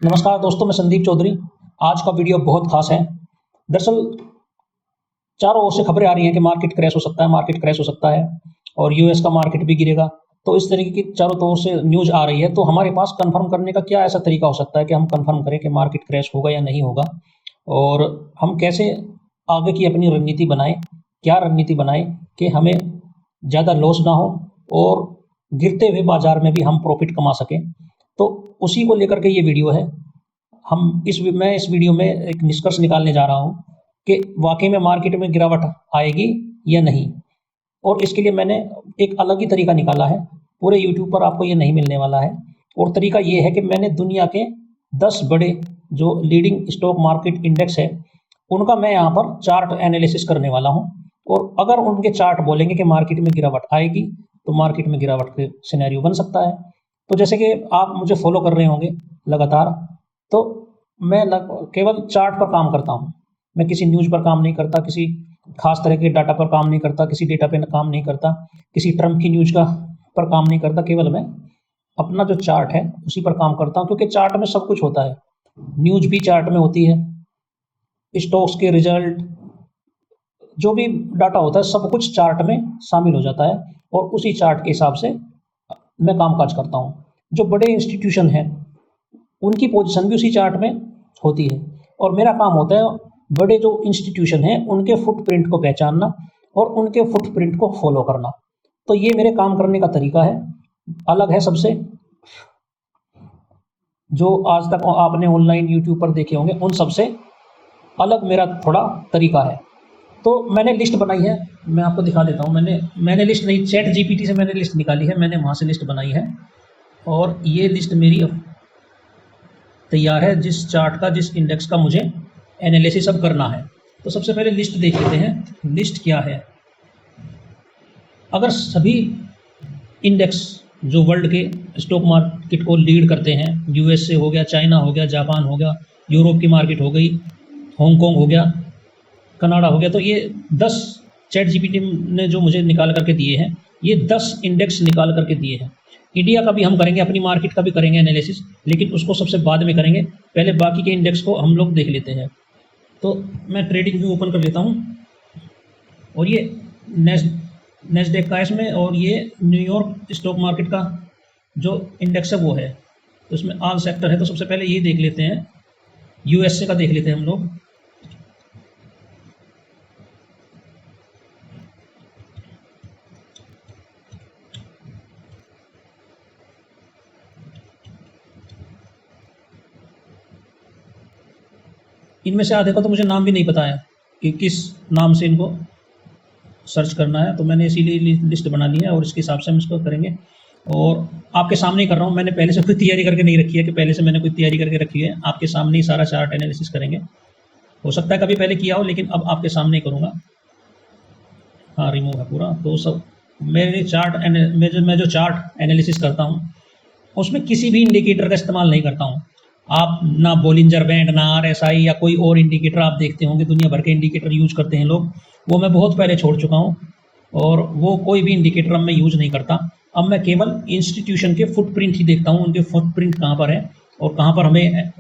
नमस्कार दोस्तों, मैं संदीप चौधरी। आज का वीडियो बहुत खास है। दरअसल चारों ओर से खबरें आ रही हैं कि मार्केट क्रैश हो सकता है, मार्केट क्रैश हो सकता है और यूएस का मार्केट भी गिरेगा। तो इस तरीके की चारों ओर से न्यूज़ आ रही है, तो हमारे पास कंफर्म करने का क्या ऐसा तरीका हो सकता है कि हम कंफर्म करें कि मार्केट क्रैश होगा या नहीं होगा, और हम कैसे आगे की अपनी रणनीति बनाएं, क्या रणनीति बनाएं कि हमें ज़्यादा लॉस ना हो और गिरते हुए बाजार में भी हम प्रॉफिट कमा सकें। तो उसी को लेकर के ये वीडियो है। मैं इस वीडियो में एक निष्कर्ष निकालने जा रहा हूँ कि वाकई में मार्केट में गिरावट आएगी या नहीं। और इसके लिए मैंने एक अलग ही तरीका निकाला है। पूरे यूट्यूब पर आपको ये नहीं मिलने वाला है। और तरीका ये है कि मैंने दुनिया के 10 बड़े जो लीडिंग स्टॉक मार्केट इंडेक्स है, उनका मैं यहाँ पर चार्ट एनालिसिस करने वाला हूँ। और अगर उनके चार्ट बोलेंगे कि मार्केट में गिरावट आएगी, तो मार्केट में गिरावट के सिनेरियो बन सकता है। तो जैसे कि आप मुझे फॉलो कर रहे होंगे लगातार, तो मैं केवल चार्ट पर काम करता हूँ। मैं किसी न्यूज़ पर काम नहीं करता, किसी खास तरह के डाटा पर काम नहीं करता, किसी डेटा पे काम नहीं करता, किसी ट्रम्प की न्यूज़ का पर काम नहीं करता। केवल मैं अपना जो चार्ट है उसी पर काम करता हूँ, क्योंकि चार्ट में सब कुछ होता है। न्यूज़ भी चार्ट में होती है, स्टॉक्स के रिजल्ट, जो भी डाटा होता है सब कुछ चार्ट में शामिल हो जाता है। और उसी चार्ट के हिसाब से मैं कामकाज करता हूँ। जो बड़े इंस्टीट्यूशन हैं उनकी पोजीशन भी उसी चार्ट में होती है, और मेरा काम होता है बड़े जो इंस्टीट्यूशन हैं उनके फुटप्रिंट को पहचानना और उनके फुटप्रिंट को फॉलो करना। तो ये मेरे काम करने का तरीका है, अलग है सबसे जो आज तक आपने ऑनलाइन यूट्यूब पर देखे होंगे, उन सबसे अलग मेरा थोड़ा तरीका है। तो मैंने लिस्ट बनाई है, मैं आपको दिखा देता हूँ। मैंने लिस्ट नहीं, चैट जीपीटी से मैंने लिस्ट निकाली है, मैंने वहाँ से लिस्ट बनाई है। और ये लिस्ट मेरी तैयार है, जिस चार्ट का, जिस इंडेक्स का मुझे एनालिसिस अब करना है। तो सबसे पहले लिस्ट देख लेते हैं, लिस्ट क्या है। अगर सभी इंडेक्स जो वर्ल्ड के स्टॉक मार्केट को लीड करते हैं, यूएस से हो गया, चाइना हो गया, जापान हो गया, यूरोप की मार्केट हो गई, हांगकांग हो गया, कनाडा हो गया, तो ये 10 चैट जीपीटी ने जो मुझे निकाल करके दिए हैं, ये 10 इंडेक्स निकाल करके दिए हैं। इंडिया का भी हम करेंगे, अपनी मार्केट का भी करेंगे एनालिसिस, लेकिन उसको सबसे बाद में करेंगे। पहले बाकी के इंडेक्स को हम लोग देख लेते हैं। तो मैं ट्रेडिंग व्यू ओपन कर लेता हूँ, और ये नेस्डेक का इसमें, और ये न्यूयॉर्क स्टॉक मार्केट का जो इंडेक्स है वो है। तो इसमें ऑल सेक्टर है। तो सबसे पहले ये देख लेते हैं, यूएसए का देख लेते हैं हम लोग। इनमें से आधे का तो मुझे नाम भी नहीं पता है कि किस नाम से इनको सर्च करना है, तो मैंने इसीलिए लिस्ट बना ली है और इसके हिसाब से हम इसको करेंगे। और आपके सामने ही कर रहा हूँ, मैंने पहले से कोई तैयारी करके नहीं रखी है कि पहले से मैंने कोई तैयारी करके रखी है। आपके सामने ही सारा चार्ट एनालिसिस करेंगे। हो सकता है कभी पहले किया हो, लेकिन अब आपके सामने ही करूँगा। हाँ, रिमूव है पूरा। तो सब मेरे चार्ट मैं जो चार्ट एनालिसिस करता हूँ उसमें किसी भी इंडिकेटर का इस्तेमाल नहीं करता हूँ। आप ना बोलिंजर बैंड, ना आरएसआई या कोई और इंडिकेटर आप देखते होंगे, दुनिया भर के इंडिकेटर यूज करते हैं लोग, वो मैं बहुत पहले छोड़ चुका हूँ। और वो कोई भी इंडिकेटर अब मैं यूज नहीं करता। अब मैं केवल इंस्टीट्यूशन के फुटप्रिंट ही देखता हूँ, उनके फुटप्रिंट कहाँ पर है और कहाँ पर हमें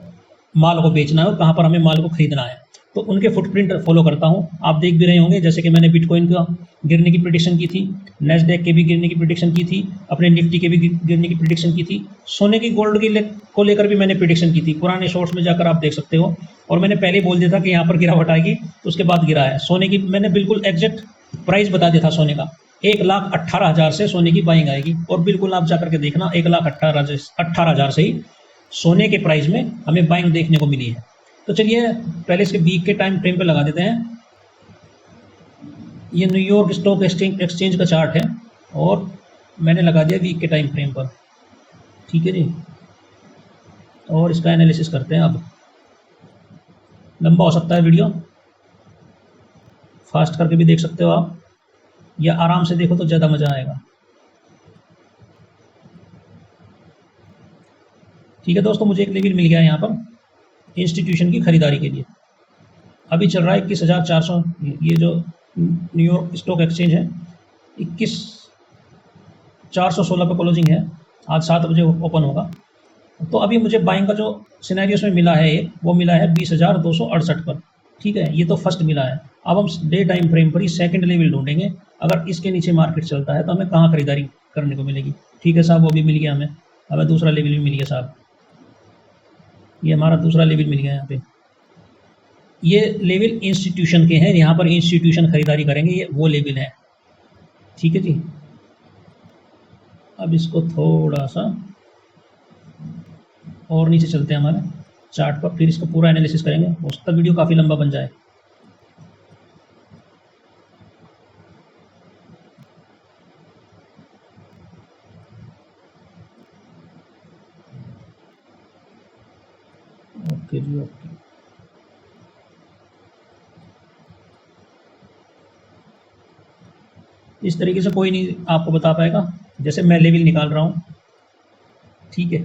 माल को बेचना है और कहाँ पर हमें माल को खरीदना है। तो उनके फुटप्रिंट फॉलो करता हूँ। आप देख भी रहे होंगे, जैसे कि मैंने बिटकॉइन का गिरने की प्रेडिक्शन की थी, नेस्डेक के भी गिरने की प्रेडिक्शन की थी, अपने निफ्टी के भी गिरने की प्रेडिक्शन की थी, सोने की गोल्ड की को लेकर भी मैंने प्रेडिक्शन की थी। पुराने शॉर्ट्स में जाकर आप देख सकते हो। और मैंने पहले बोल दिया था कि यहाँ पर गिरावट आएगी, तो उसके बाद गिरा है। सोने की मैंने बिल्कुल एग्जैक्ट प्राइस बता दिया था सोने का, 1,18,000 से सोने की बाइंग आएगी। और बिल्कुल आप जाकर के देखना, 1,18,000 से ही सोने के प्राइस में हमें बाइंग देखने को मिली है। तो चलिए पहले इसके वीक के टाइम फ्रेम पे लगा देते हैं। ये न्यूयॉर्क स्टॉक एक्सचेंज का चार्ट है और मैंने लगा दिया वीक के टाइम फ्रेम पर। ठीक है जी, और इसका एनालिसिस करते हैं। अब लंबा हो सकता है वीडियो, फास्ट करके भी देख सकते हो आप, या आराम से देखो तो ज़्यादा मज़ा आएगा। ठीक है दोस्तों, मुझे एक लेवल मिल गया है यहाँ पर इंस्टीट्यूशन की खरीदारी के लिए। अभी चल रहा है 21,400। ये जो न्यूयॉर्क स्टॉक एक्सचेंज है 21,416 पे क्लोजिंग है। आज 7 बजे ओपन होगा। तो अभी मुझे बाइंग का जो सिनेरियोस में मिला है एक, वो मिला है 20,268 पर। ठीक है, ये तो फर्स्ट मिला है। अब हम डे टाइम फ्रेम पर ही सेकंड लेवल ढूंढेंगे। अगर इसके नीचे मार्केट चलता है तो हमें कहाँ खरीदारी करने को मिलेगी। ठीक है साहब, वो भी मिल गया हमें। हमें दूसरा लेवल भी मिल गया साहब, ये हमारा दूसरा लेवल मिल गया यहाँ पे। ये लेवल इंस्टीट्यूशन के हैं, यहाँ पर इंस्टीट्यूशन खरीदारी करेंगे, ये वो लेवल है। ठीक है जी। अब इसको थोड़ा सा और नीचे चलते हैं हमारे चार्ट पर, फिर इसको पूरा एनालिसिस करेंगे। हो सकता है वीडियो काफ़ी लंबा बन जाए। ओके जी, ओके। इस तरीके से कोई नहीं आपको बता पाएगा। जैसे मैं लेवल निकाल रहा हूँ, ठीक है,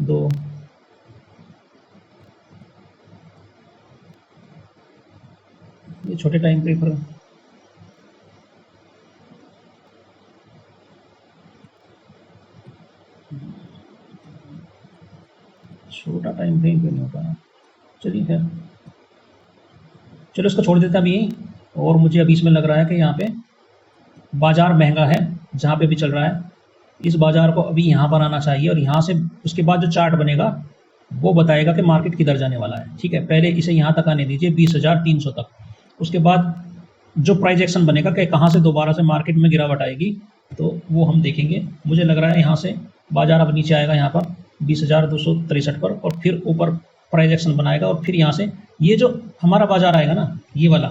दो, ये छोटे टाइम पे पर छोटा टाइम फ्रेम पे नहीं हो पाया। चलिए खैर, चलो इसको छोड़ देते हैं अभी यहीं। और मुझे अभी इसमें लग रहा है कि यहाँ पे बाज़ार महंगा है, जहाँ पे भी चल रहा है। इस बाज़ार को अभी यहाँ पर आना चाहिए, और यहाँ से उसके बाद जो चार्ट बनेगा वो बताएगा कि मार्केट किधर जाने वाला है। ठीक है, पहले इसे यहाँ तक आने दीजिए 20,300 तक। उसके बाद जो प्राइस एक्शन बनेगा कि कहाँ से दोबारा से मार्केट में गिरावट आएगी, तो वो हम देखेंगे। मुझे लग रहा है यहाँ से बाज़ार अब नीचे आएगा, यहाँ पर 20,263 पर, और फिर ऊपर प्राइस एक्शन बनाएगा। और फिर यहाँ से ये जो हमारा बाज़ार आएगा ना, ये वाला,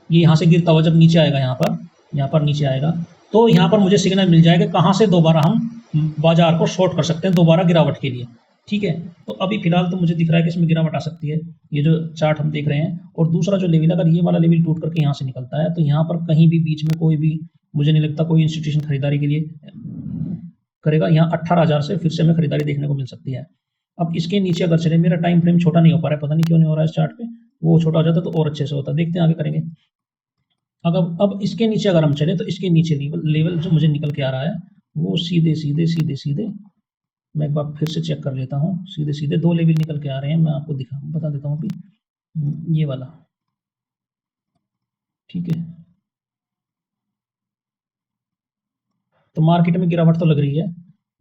ये यहाँ से गिरता हुआ जब नीचे आएगा, यहाँ पर नीचे आएगा, तो यहाँ पर मुझे सिग्नल मिल जाएगा कहाँ से दोबारा हम बाजार को शॉर्ट कर सकते हैं दोबारा गिरावट के लिए। ठीक है, तो अभी फिलहाल तो मुझे दिख रहा है कि इसमें गिरावट आ सकती है, ये जो चार्ट हम देख रहे हैं। और दूसरा जो लेवल, अगर ये वाला लेवल टूट करके यहाँ से निकलता है, तो यहाँ पर कहीं भी बीच में कोई भी, मुझे नहीं लगता कोई इंस्टीट्यूशन खरीदारी के लिए करेगा। यहाँ 18,000 से फिर से हमें खरीदारी देखने को मिल सकती है। अब इसके नीचे अगर चले, मेरा टाइम फ्रेम छोटा नहीं हो पा रहा है, पता नहीं क्यों नहीं हो रहा है इस चार्ट पे। वो छोटा हो जाता तो और अच्छे से होता। देखते हैं आगे करेंगे। अगर अब इसके नीचे अगर हम चले, तो इसके नीचे लेवल जो मुझे निकल के आ रहा है, वो सीधे सीधे सीधे सीधे, मैं एक बार फिर से चेक कर लेता हूँ। सीधे सीधे दो लेवल निकल के आ रहे हैं, मैं आपको बता देता हूँ अभी। ये वाला, ठीक है। तो मार्केट में गिरावट तो लग रही है।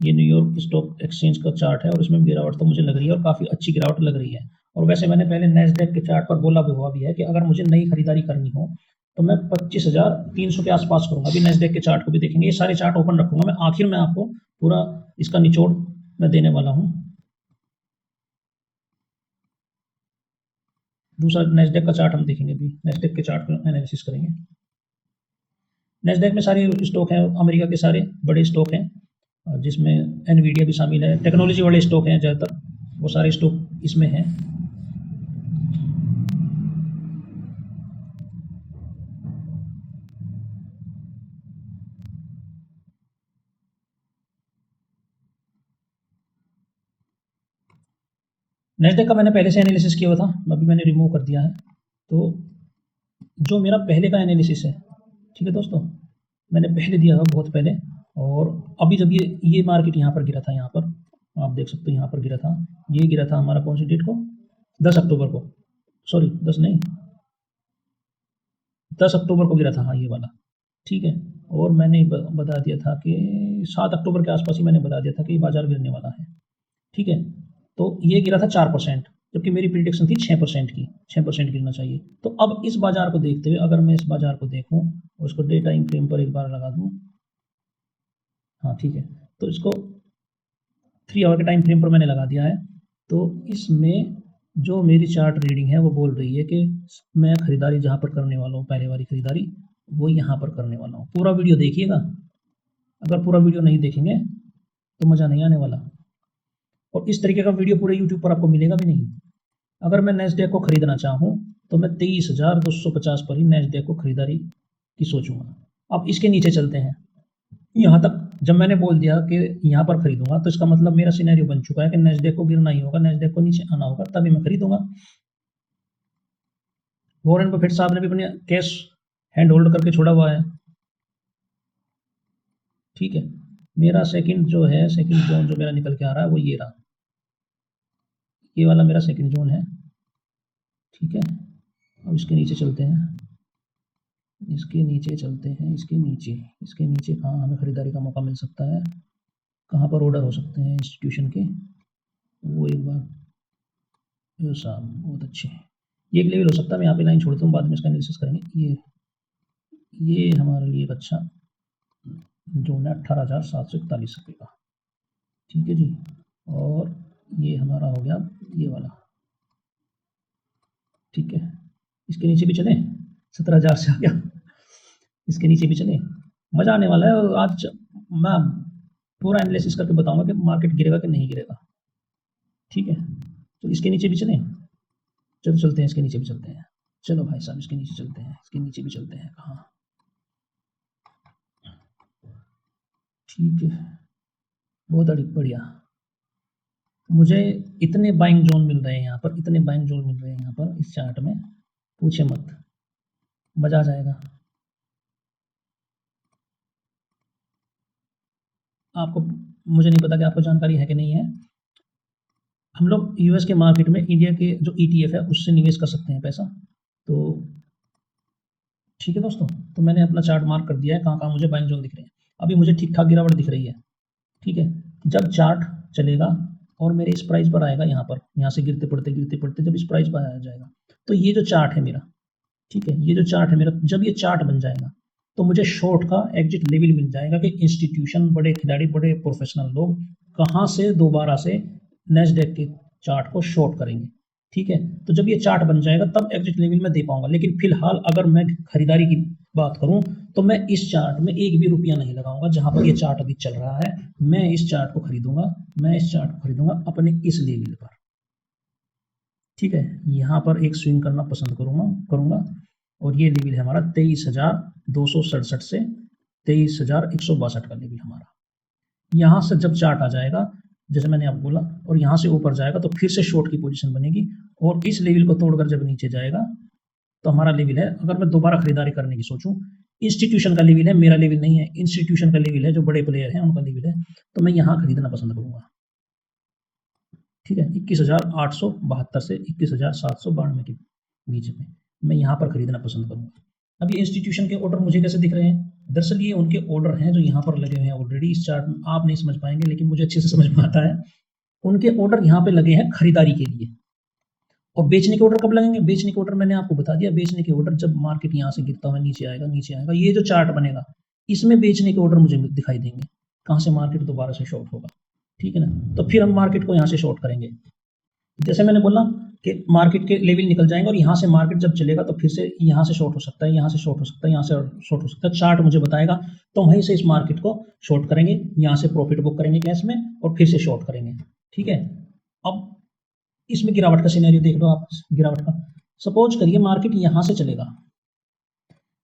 ये न्यूयॉर्क स्टॉक एक्सचेंज का चार्ट है, और इसमें गिरावट तो मुझे लग रही है, और काफ़ी अच्छी गिरावट लग रही है। और वैसे मैंने पहले नैस्डैक के चार्ट पर बोला भी हुआ भी है कि अगर मुझे नई खरीदारी करनी हो तो मैं 25,300 के आसपास करूँगा। अभी नैस्डैक के चार्ट को भी देखेंगे, ये सारे चार्ट ओपन रखूँगा मैं, आखिर में आपको पूरा इसका निचोड़ मैं देने वाला हूँ। दूसरा नैस्डैक का चार्ट हम देखेंगे, अभी नैस्डैक के चार्ट पर एनालिसिस करेंगे। नैस्डैक में सारे स्टॉक हैं, अमेरिका के सारे बड़े स्टॉक हैं, जिसमें एनवीडिया भी शामिल है। टेक्नोलॉजी वाले स्टॉक हैं ज़्यादातर, वो सारे स्टॉक इसमें हैं। नैस्डैक का मैंने पहले से एनालिसिस किया हुआ था, अभी मैंने रिमूव कर दिया है। तो जो मेरा पहले का एनालिसिस है, ठीक है दोस्तों, मैंने पहले दिया था बहुत पहले। और अभी जब ये मार्केट यहाँ पर गिरा था, यहाँ पर आप देख सकते हो, यहाँ पर गिरा था। ये गिरा था हमारा कौन सी डेट को, 10 अक्टूबर को, सॉरी 10 नहीं, 10 अक्टूबर को गिरा था, हाँ ये वाला। ठीक है, और मैंने बता दिया था कि 7 अक्टूबर के आसपास ही मैंने बता दिया था कि बाजार गिरने वाला है। ठीक है, तो ये गिरा था 4%, जबकि मेरी प्रिडिक्शन थी 6% की, 6% गिरना चाहिए। तो अब इस बाजार को देखते हुए अगर मैं इस बाजार को देखूं और उसको डे टाइम फ्रेम पर एक बार लगा दूं, हाँ ठीक है, तो इसको 3 आवर के टाइम फ्रेम पर मैंने लगा दिया है। तो इसमें जो मेरी चार्ट रीडिंग है वो बोल रही है कि मैं खरीदारी जहाँ पर करने वाला हूँ, पहले वाली खरीदारी, वो यहाँ पर करने वाला हूँ। पूरा वीडियो देखिएगा, अगर पूरा वीडियो नहीं देखेंगे तो मज़ा नहीं आने वाला। और इस तरीके का वीडियो पूरे यूट्यूब पर आपको मिलेगा भी नहीं। अगर मैं नैस्डैक को खरीदना चाहूँ तो मैं 23,250 पर ही नैस्डैक को खरीदारी की सोचूंगा। अब इसके नीचे चलते हैं, यहाँ तक जब मैंने बोल दिया कि यहाँ पर खरीदूंगा, तो इसका मतलब मेरा सिनेरियो बन चुका है कि नैस्डैक को गिरना ही होगा, नैस्डैक को नीचे आना होगा, तभी मैं खरीदूंगा। वॉरेन बफेट साहब ने भी अपने कैश हैंड होल्ड करके छोड़ा हुआ है। ठीक है, मेरा सेकंड जो है, सेकंड जोन जो मेरा निकल के आ रहा है वो ये रहा, ये वाला मेरा सेकंड जोन है। ठीक है, अब इसके नीचे चलते हैं, इसके नीचे चलते हैं, इसके नीचे कहाँ हमें खरीदारी का मौका मिल सकता है, कहाँ पर ऑर्डर हो सकते हैं इंस्टीट्यूशन के, वो एक बार ये साहब बहुत अच्छे। ये एक लेवल हो सकता है, मैं यहाँ पे लाइन छोड़ता हूँ, बाद में इसका एनालिसिस करेंगे। ये हमारे लिए एक अच्छा जोन है 18,741 रुपये का। ठीक है जी, और ये हमारा हो गया ये वाला। ठीक है, इसके नीचे भी चले, 17,000 से आ गया, इसके नीचे भी चले, मज़ा आने वाला है। और आज मैं पूरा एनालिसिस करके बताऊंगा कि मार्केट गिरेगा कि नहीं गिरेगा। ठीक है, तो इसके नीचे भी चले, चलो चलते हैं, इसके नीचे भी चलते हैं। चलो भाई साहब, इसके नीचे चलते हैं, इसके नीचे भी चलते हैं। कहाँ? ठीक है, बहुत बढ़िया। मुझे इतने बाइंग जोन मिल रहे हैं यहाँ पर, इतने बाइंग जोन मिल रहे हैं यहाँ पर इस चार्ट में, पूछे मत, मज़ा आ जाएगा। आपको, मुझे नहीं पता कि आपको जानकारी है कि नहीं है, हम लोग यूएस के मार्केट में इंडिया के जो ETF है उससे निवेश कर सकते हैं पैसा। तो ठीक है दोस्तों, तो मैंने अपना चार्ट मार्क कर दिया है कहाँ कहाँ मुझे बाइंग जोन दिख रहे हैं। अभी मुझे ठीक ठाक गिरावट दिख रही है। ठीक है, जब चार्ट चलेगा और मेरे इस प्राइस पर आएगा, यहाँ पर, यहाँ से गिरते पड़ते जब इस प्राइस पर आ जाएगा, तो ये जो चार्ट है मेरा, ठीक है, ये जो चार्ट है मेरा, जब ये चार्ट बन जाएगा तो मुझे शॉर्ट का एग्जिट लेवल मिल जाएगा कि इंस्टीट्यूशन, बड़े खिलाड़ी, बड़े प्रोफेशनल लोग कहाँ से दोबारा से नैस्डैक के चार्ट को शॉर्ट करेंगे। ठीक है, तो जब ये चार्ट बन जाएगा तब एग्जिट लेवल में दे पाऊंगा। लेकिन फिलहाल अगर मैं खरीदारी की बात करूं तो मैं इस चार्ट में एक भी रुपया नहीं लगाऊंगा। जहां पर ये चार्ट अभी चल रहा है, मैं इस चार्ट को खरीदूंगा, अपने इस लेवल पर। ठीक है, यहाँ पर एक स्विंग करना पसंद करूंगा और ये लेवल है हमारा 23,267 से 23,162 का लेवल हमारा। यहाँ से जब चार्ट आ जाएगा, जैसे मैंने आपको बोला, और यहाँ से ऊपर जाएगा तो फिर से शॉर्ट की पोजीशन बनेगी, और इस लेवल को तोड़कर जब नीचे जाएगा तो हमारा लेवल है, अगर मैं दोबारा खरीदारी करने की सोचूं, इंस्टीट्यूशन का लेवल है, मेरा लेवल नहीं है, इंस्टीट्यूशन का लेवल है, जो बड़े प्लेयर हैं उनका लेवल है, तो मैं यहाँ खरीदना पसंद करूंगा। ठीक है, 21,872 से 21,792 के बीच में मैं यहाँ पर खरीदना पसंद करूंगा। अब ये इंस्टीट्यूशन के ऑर्डर मुझे कैसे दिख रहे हैं? दरअसल ये उनके ऑर्डर हैं जो यहाँ पर लगे हुए हैं ऑलरेडी। इस चार्ट में आप नहीं समझ पाएंगे, लेकिन मुझे अच्छे से समझ में आता है। उनके ऑर्डर यहाँ पे लगे हैं खरीदारी के लिए। और बेचने के ऑर्डर कब लगेंगे? बेचने के ऑर्डर मैंने आपको बता दिया। बेचने के ऑर्डर जब मार्केट यहाँ से गिरता हुआ नीचे आएगा, ये जो चार्ट बनेगा इसमें बेचने के ऑर्डर मुझे दिखाई देंगे, कहाँ से मार्केट दोबारा से शॉर्ट होगा। ठीक है ना, तो फिर हम मार्केट को यहाँ से शॉर्ट करेंगे। जैसे मैंने बोला कि मार्केट के लेवल निकल जाएंगे और यहाँ से मार्केट जब चलेगा तो फिर से यहाँ से शॉर्ट हो सकता है, यहाँ से शॉर्ट हो सकता है, यहाँ से शॉर्ट हो सकता है। चार्ट मुझे बताएगा, तो वहीं से इस मार्केट को शॉर्ट करेंगे, यहाँ से प्रॉफिट बुक करेंगे कैश में और फिर से शॉर्ट करेंगे। ठीक है, अब इसमें गिरावट का सिनेरियो देख लो आप। गिरावट का सपोज करिए मार्केट यहाँ से चलेगा,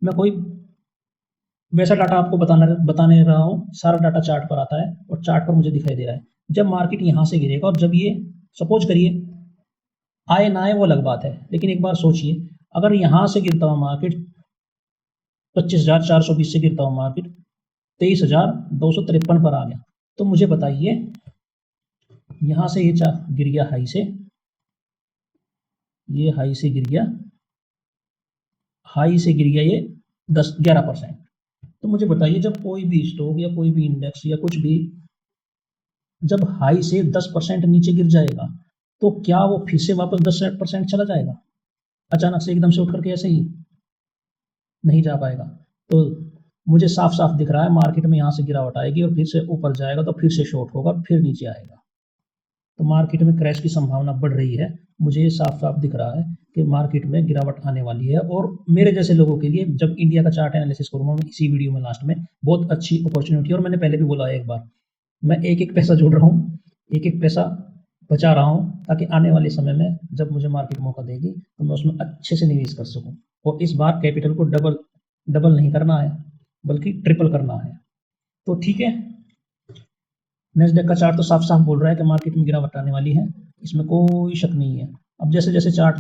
मैं कोई वैसा डाटा आपको बताने रहा हूँ, सारा डाटा चार्ट पर आता है और चार्ट पर मुझे दिखाई दे रहा है। जब मार्केट यहाँ से गिरेगा और जब ये सपोज करिए आए ना आए वो अलग बात है, लेकिन एक बार सोचिए, अगर यहाँ से गिरता हुआ मार्केट 25,420 से गिरता हुआ मार्केट 23,253 पर आ गया, तो मुझे बताइए यहाँ से ये गिर गया हाई से, ये हाई से गिर गया, ये 11%। तो मुझे बताइए, जब कोई भी स्टॉक या कोई भी इंडेक्स या कुछ भी जब हाई से 10% नीचे गिर जाएगा, तो क्या वो फिर से वापस 10% चला जाएगा? अचानक से एकदम से उठ करके ऐसे ही नहीं जा पाएगा। तो मुझे साफ साफ दिख रहा है मार्केट में यहाँ से गिरावट आएगी और फिर से ऊपर जाएगा तो फिर से शॉर्ट होगा, फिर नीचे आएगा, तो मार्केट में क्रैश की संभावना बढ़ रही है। मुझे ये साफ साफ दिख रहा है कि मार्केट में गिरावट आने वाली है। और मेरे जैसे लोगों के लिए, जब इंडिया का चार्ट एनालिसिस करूंगा मैं इसी वीडियो में लास्ट में, बहुत अच्छी अपॉर्चुनिटी। और मैंने पहले भी बोला है एक बार, मैं एक एक पैसा जोड़ रहा हूँ, एक एक पैसा बचा रहा हूँ, ताकि आने वाले समय में जब मुझे मार्केट मौका देगी तो मैं उसमें अच्छे से निवेश कर सकूँ। और इस बार कैपिटल को डबल नहीं करना है, बल्कि ट्रिपल करना है। तो ठीक है, नैस्डैक का चार्ट तो साफ साफ बोल रहा है कि मार्केट में गिरावट आने वाली है, इसमें कोई शक नहीं है। अब जैसे जैसे चार्ट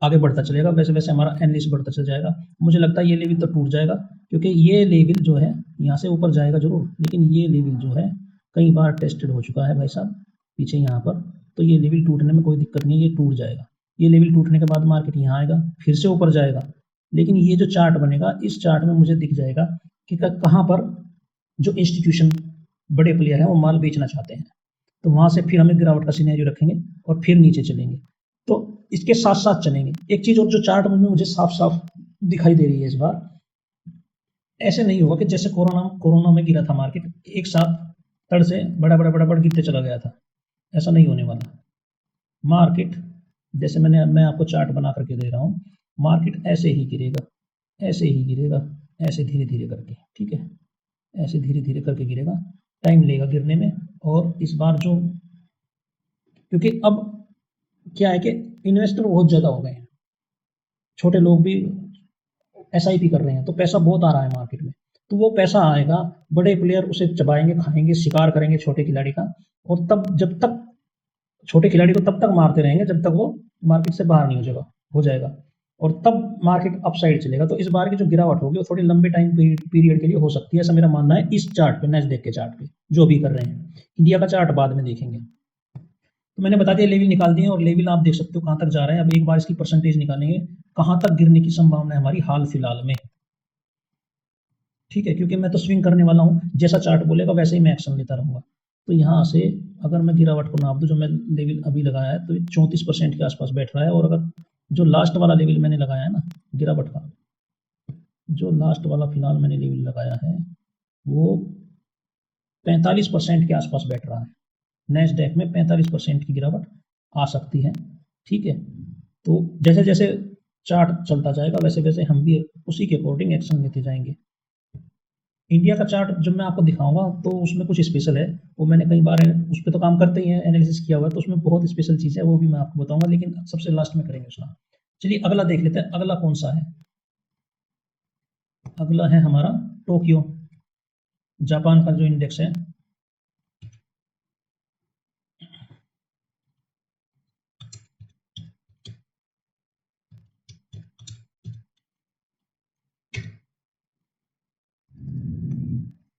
आगे बढ़ता चलेगा, वैसे वैसे हमारा एनालिसिस बढ़ता चल जाएगा। मुझे लगता है ये लेवल तो टूट जाएगा, क्योंकि ये लेवल जो है यहाँ से ऊपर जाएगा जरूर, लेकिन ये लेवल जो है कई बार टेस्टेड हो चुका है भाई साहब पीछे यहाँ पर, तो ये लेवल टूटने में कोई दिक्कत नहीं है, ये टूट जाएगा। ये लेवल टूटने के बाद मार्केट यहाँ आएगा, फिर से ऊपर जाएगा, लेकिन ये जो चार्ट बनेगा, इस चार्ट में मुझे दिख जाएगा कि कहाँ पर जो इंस्टीट्यूशन बड़े प्लेयर हैं वो माल बेचना चाहते हैं, तो वहाँ से फिर हमें गिरावट का सिनेरियो रखेंगे और फिर नीचे चलेंगे। तो इसके साथ साथ चलेंगे। एक चीज़ और जो चार्ट में मुझे साफ साफ दिखाई दे रही है इस बार, ऐसे नहीं होगा कि जैसे कोरोना में गिरा था मार्केट, एक साथ तड़ से बड़ा गिरते चला गया था, ऐसा नहीं होने वाला। मार्केट जैसे मैं आपको चार्ट बना करके दे रहा हूँ, मार्केट ऐसे ही गिरेगा, ऐसे ही गिरेगा, ऐसे धीरे धीरे करके, ठीक है, ऐसे धीरे धीरे करके गिरेगा, टाइम लेगा गिरने में। और इस बार जो, क्योंकि अब क्या है कि इन्वेस्टर बहुत ज़्यादा हो गए हैं, छोटे लोग भी SIP कर रहे हैं, तो पैसा बहुत आ रहा है मार्केट में, तो वो पैसा आएगा, बड़े प्लेयर उसे चबाएंगे, खाएंगे, शिकार करेंगे छोटे खिलाड़ी का, और तब जब तक छोटे खिलाड़ी को तब तक मारते रहेंगे जब तक वो मार्केट से बाहर नहीं हो जाएगा, और तब मार्केट अपसाइड चलेगा। तो इस बार की जो गिरावट होगी वो थोड़ी लंबे टाइम पीरियड के लिए हो सकती है, ऐसा मेरा मानना है। इस चार्ट पे, नैस्डैक के चार्ट पे जो भी कर रहे हैं, इंडिया का चार्ट बाद में देखेंगे। तो मैंने बता दिया, लेवल निकाल दिए, और लेवल आप देख सकते हो कहाँ तक जा रहे हैं। अब एक बार इसकी परसेंटेज निकालेंगे, कहाँ तक गिरने की संभावना है हमारी हाल फिलहाल में, ठीक है, क्योंकि मैं तो स्विंग करने वाला हूँ, जैसा चार्ट बोलेगा वैसे ही मैं एक्शन लेता रहूँगा। तो यहाँ से अगर मैं गिरावट को नाप दूँ, जो मैं लेवल अभी लगाया है, तो 34% के आसपास बैठ रहा है। और अगर जो लास्ट वाला लेवल मैंने लगाया है ना गिरावट का, जो लास्ट वाला फिलहाल मैंने लेवल लगाया है वो 45% के आसपास बैठ रहा है। नैस्डैक में 45% की गिरावट आ सकती है, ठीक है। तो जैसे जैसे चार्ट चलता जाएगा वैसे वैसे हम भी उसी के अकॉर्डिंग एक्शन लेते जाएंगे। इंडिया का चार्ट जब मैं आपको दिखाऊंगा तो उसमें कुछ स्पेशल है, वो मैंने कई बार उस पर तो काम करते ही है, एनालिसिस किया हुआ है, तो उसमें बहुत स्पेशल चीज़ है, वो भी मैं आपको बताऊंगा, लेकिन सबसे लास्ट में करेंगे उसका। चलिए अगला देख लेते हैं, अगला कौन सा है। अगला है हमारा टोक्यो, जापान का जो इंडेक्स है।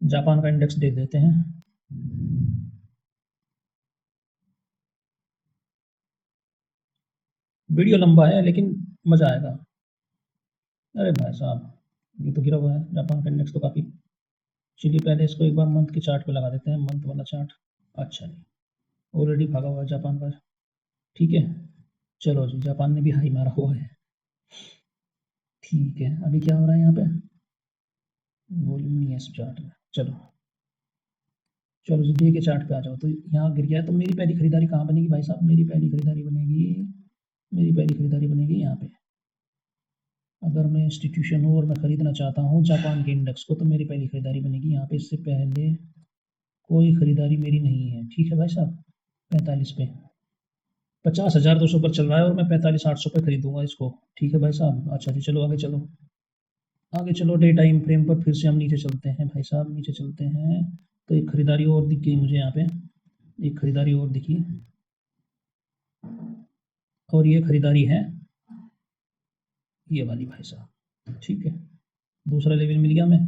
जापान का इंडेक्स देख देते हैं। वीडियो लंबा है लेकिन मजा आएगा। अरे भाई साहब ये तो गिरा हुआ है जापान का इंडेक्स तो काफ़ी। चलिए पहले इसको एक बार मंथ के चार्ट पे लगा देते हैं, मंथ वाला चार्ट। अच्छा जी, ऑलरेडी भागा हुआ है जापान का, ठीक है। चलो जी, जापान ने भी हाई मारा हुआ है, ठीक है। अभी क्या हो रहा है यहाँ पे, वॉल्यूम नहीं है इस चार्ट में। चलो चलो जी, डे के चार्ट पे आ जाओ। तो यहाँ गिर गया है, तो मेरी पहली खरीदारी कहाँ बनेगी भाई साहब, मेरी पहली खरीदारी बनेगी यहाँ पे। अगर मैं इंस्टीट्यूशन हूँ और मैं ख़रीदना चाहता हूँ जापान के इंडेक्स को, तो मेरी पहली खरीदारी बनेगी यहाँ पे। इससे पहले कोई ख़रीदारी मेरी नहीं है, ठीक है भाई साहब। 45 पे 50,200 पर चल रहा है और मैं 45,800 पे खरीदूंगा इसको, ठीक है भाई साहब। अच्छा जी, चलो आगे चलो, आगे चलो। डे टाइम फ्रेम पर फिर से हम नीचे चलते हैं भाई साहब, नीचे चलते हैं। तो एक खरीदारी और दिख गई मुझे यहाँ पे, एक खरीदारी और दिखी, और ये खरीदारी है ये वाली भाई साहब, ठीक है। दूसरा लेवल मिल गया हमें,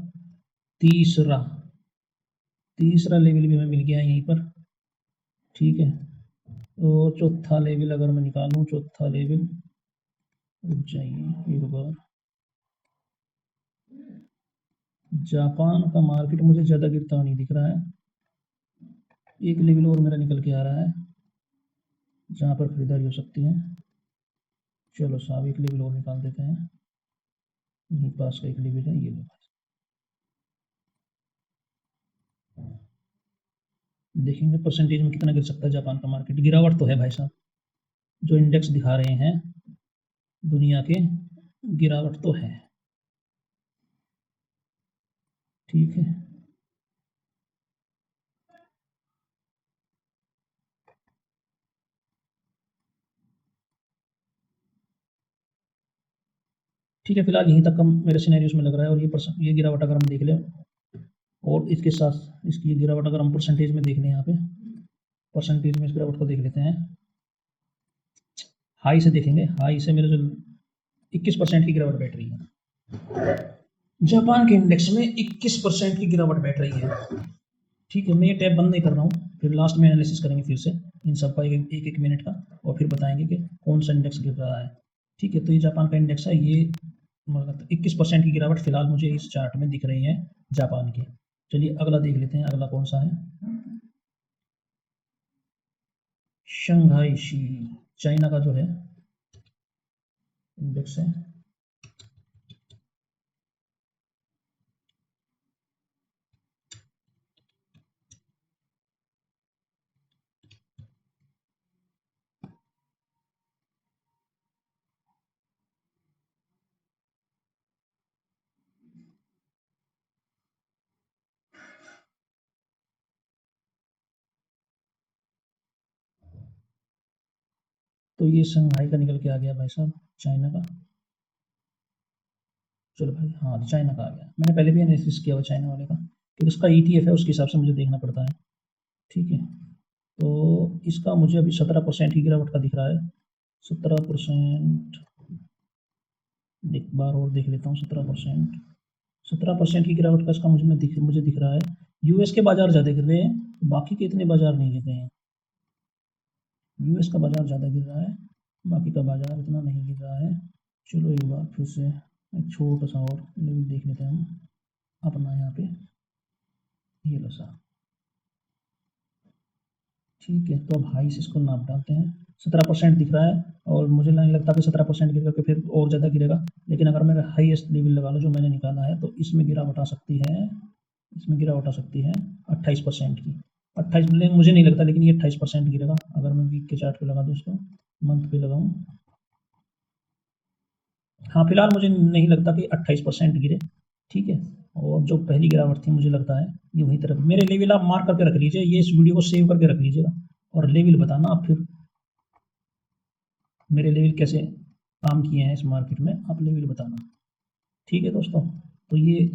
तीसरा लेवल भी हमें मिल गया यहीं पर, ठीक है। और चौथा लेवल अगर मैं निकालूं, चौथा लेवल, रुक जाइए एक बार। जापान का मार्केट मुझे ज़्यादा गिरता नहीं दिख रहा है, एक लेवल और मेरा निकल के आ रहा है जहाँ पर खरीदारी हो सकती है। चलो साहब एक लेवल और निकाल देते हैं, यहीं पास का एक लेवल है, ये लो। देखेंगे परसेंटेज में कितना गिर सकता है जापान का मार्केट। गिरावट तो है भाई साहब, जो इंडेक्स दिखा रहे हैं दुनिया के, गिरावट तो है, ठीक है। ठीक है, फिलहाल यहीं तक हम मेरे सिनेरियोस में लग रहा है। और ये गिरावट अगर हम देख लें, और इसके साथ इसकी ये गिरावट अगर हम परसेंटेज में देख लें, यहाँ पे परसेंटेज में इस गिरावट को देख लेते हैं। हाई से देखेंगे, हाई से मेरे जो 21% की गिरावट बैठ रही है। जापान के इंडेक्स में 21% की गिरावट बैठ रही है। ठीक है, मैं ये टैब बंद नहीं कर रहा हूँ, फिर लास्ट में एनालिसिस करेंगे फिर से इन सब का एक एक मिनट का, और फिर बताएंगे कि कौन सा इंडेक्स गिर रहा है। ठीक है, तो ये जापान का इंडेक्स है, ये 21% की गिरावट फिलहाल मुझे इस चार्ट में दिख रही है जापान की। चलिए अगला देख लेते हैं, अगला कौन सा है। शंघाई शी, चाइना का जो है इंडेक्स है। तो ये शंघाई का निकल के आ गया भाई साहब, चाइना का। चलो भाई, हाँ चाइना का आ गया। मैंने पहले भी एनालिसिस किया हुआ चाइना वाले का, क्योंकि उसका ETF है, उसके हिसाब से मुझे देखना पड़ता है। ठीक है, तो इसका मुझे अभी 17% की गिरावट का दिख रहा है। 17%, एक बार और देख लेता हूँ। 17% की गिरावट का इसका मुझे दिख रहा है। यूएस के बाजार ज़्यादा गिर रहे हैं, बाकी के इतने बाजार नहीं गिर रहे हैं। यूएस का बाजार ज़्यादा गिर रहा है, बाकी का बाजार इतना नहीं गिर रहा है। चलो एक बार फिर से एक छोटा सा और लेवल देख लेते हैं हम अपना यहाँ पे। ये लो सा, ठीक है, तो अब हाई से इसको नाप डालते हैं। 17% दिख रहा है, और मुझे नहीं लगता कि 17% गिर करके फिर और ज़्यादा गिरेगा। लेकिन अगर मेरा हाईएस्ट लेवल लगा लो जो मैंने निकाला है, तो इसमें गिरावट आ सकती है, इसमें गिरावट आ सकती है 28% की। 28, मुझे नहीं लगता, लेकिन ये 28% गिरेगा। अगर मैं वीक के चार्ट पे लगा दूँ, इसको मंथ पे लगाऊँ, हाँ फिलहाल मुझे नहीं लगता कि 28% गिरे। ठीक है, और जो पहली गिरावट थी मुझे लगता है ये वहीं तरफ। मेरे लेवल आप मार्क करके रख लीजिए, ये इस वीडियो को सेव करके रख लीजिएगा, और लेवल बताना आप फिर मेरे लेवल कैसे काम किए हैं इस मार्केट में, आप लेवल बताना। ठीक है दोस्तों, तो ये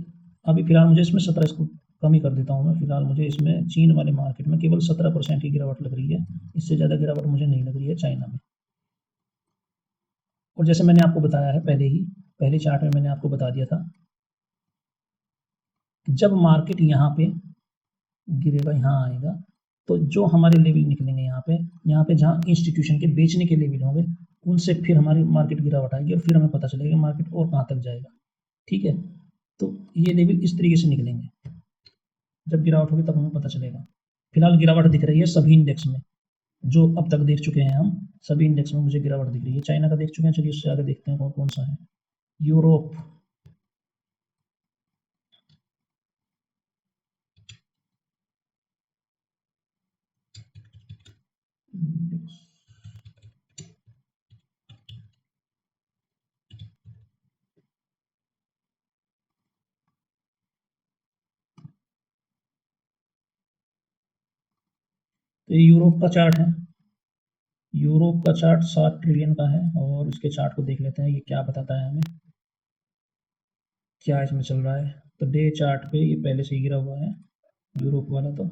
अभी फिलहाल मुझे इसमें 17, इसको कम ही कर देता हूँ मैं। फिलहाल मुझे इसमें चीन वाले मार्केट में केवल 17% की गिरावट लग रही है, इससे ज़्यादा गिरावट मुझे नहीं लग रही है चाइना में। और जैसे मैंने आपको बताया है पहले चार्ट में मैंने आपको बता दिया था, जब मार्केट यहाँ पे गिरेगा, यहाँ आएगा, तो जो हमारे लेवल निकलेंगे यहाँ पे जहाँ इंस्टीट्यूशन के बेचने के लेवल होंगे, उनसे फिर हमारी मार्केट गिरावट आएगी, और फिर हमें पता चलेगा मार्केट और कहाँ तक जाएगा। ठीक है, तो ये लेवल इस तरीके से निकलेंगे, जब गिरावट होगी तब हमें पता चलेगा। फिलहाल गिरावट दिख रही है सभी इंडेक्स में, जो अब तक देख चुके हैं हम, सभी इंडेक्स में मुझे गिरावट दिख रही है। चाइना का देख चुके हैं, चलिए उससे आगे देखते हैं कौन कौन सा है। यूरोप, तो ये यूरोप का चार्ट है। यूरोप का चार्ट 7 ट्रिलियन का है, और इसके चार्ट को देख लेते हैं ये क्या बताता है हमें, क्या इसमें चल रहा है। तो डे चार्ट पे ये पहले से ही गिरा हुआ है यूरोप वाला। तो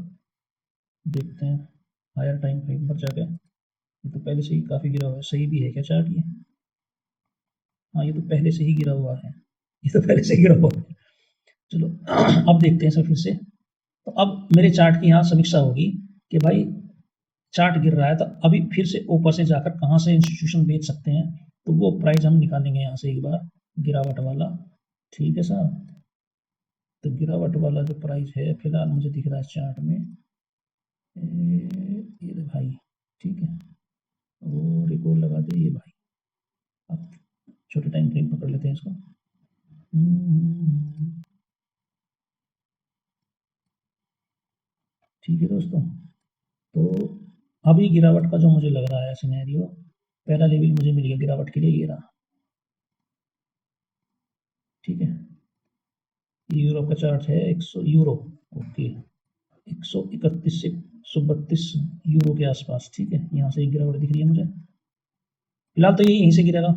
देखते हैं हायर टाइम फ्रेम पर जाके, ये तो पहले से ही काफ़ी गिरा हुआ है। सही भी है क्या चार्ट ये? हाँ, ये तो पहले से ही गिरा हुआ है, ये तो पहले से ही गिरा हुआ है। चलो अब देखते हैं सर फिर से। तो अब मेरे चार्ट की यहाँ समीक्षा होगी कि भाई चार्ट गिर रहा है, तो अभी फिर से ऊपर से जाकर कहाँ से इंस्टीट्यूशन बेच सकते हैं, तो वो प्राइस हम निकालेंगे यहाँ से एक बार, गिरावट वाला। ठीक है सर, तो गिरावट वाला जो प्राइस है फिलहाल मुझे दिख रहा है चार्ट में, ये भाई, ठीक है, और एक और लगा दे ये भाई। अब छोटे टाइम फ्रेम पकड़ लेते हैं इसको। ठीक है दोस्तों, तो अभी गिरावट का जो मुझे लग रहा है सिनेरियो, पहला लेवल मुझे मिल गया गिरावट के लिए, ये रहा। ठीक है, यूरो का चार्ट है 100 यूरो, ओके, 131 से 132 यूरो के आसपास। ठीक है, यहाँ से एक गिरावट दिख रही है मुझे। फिलहाल तो ये यहीं से गिरेगा।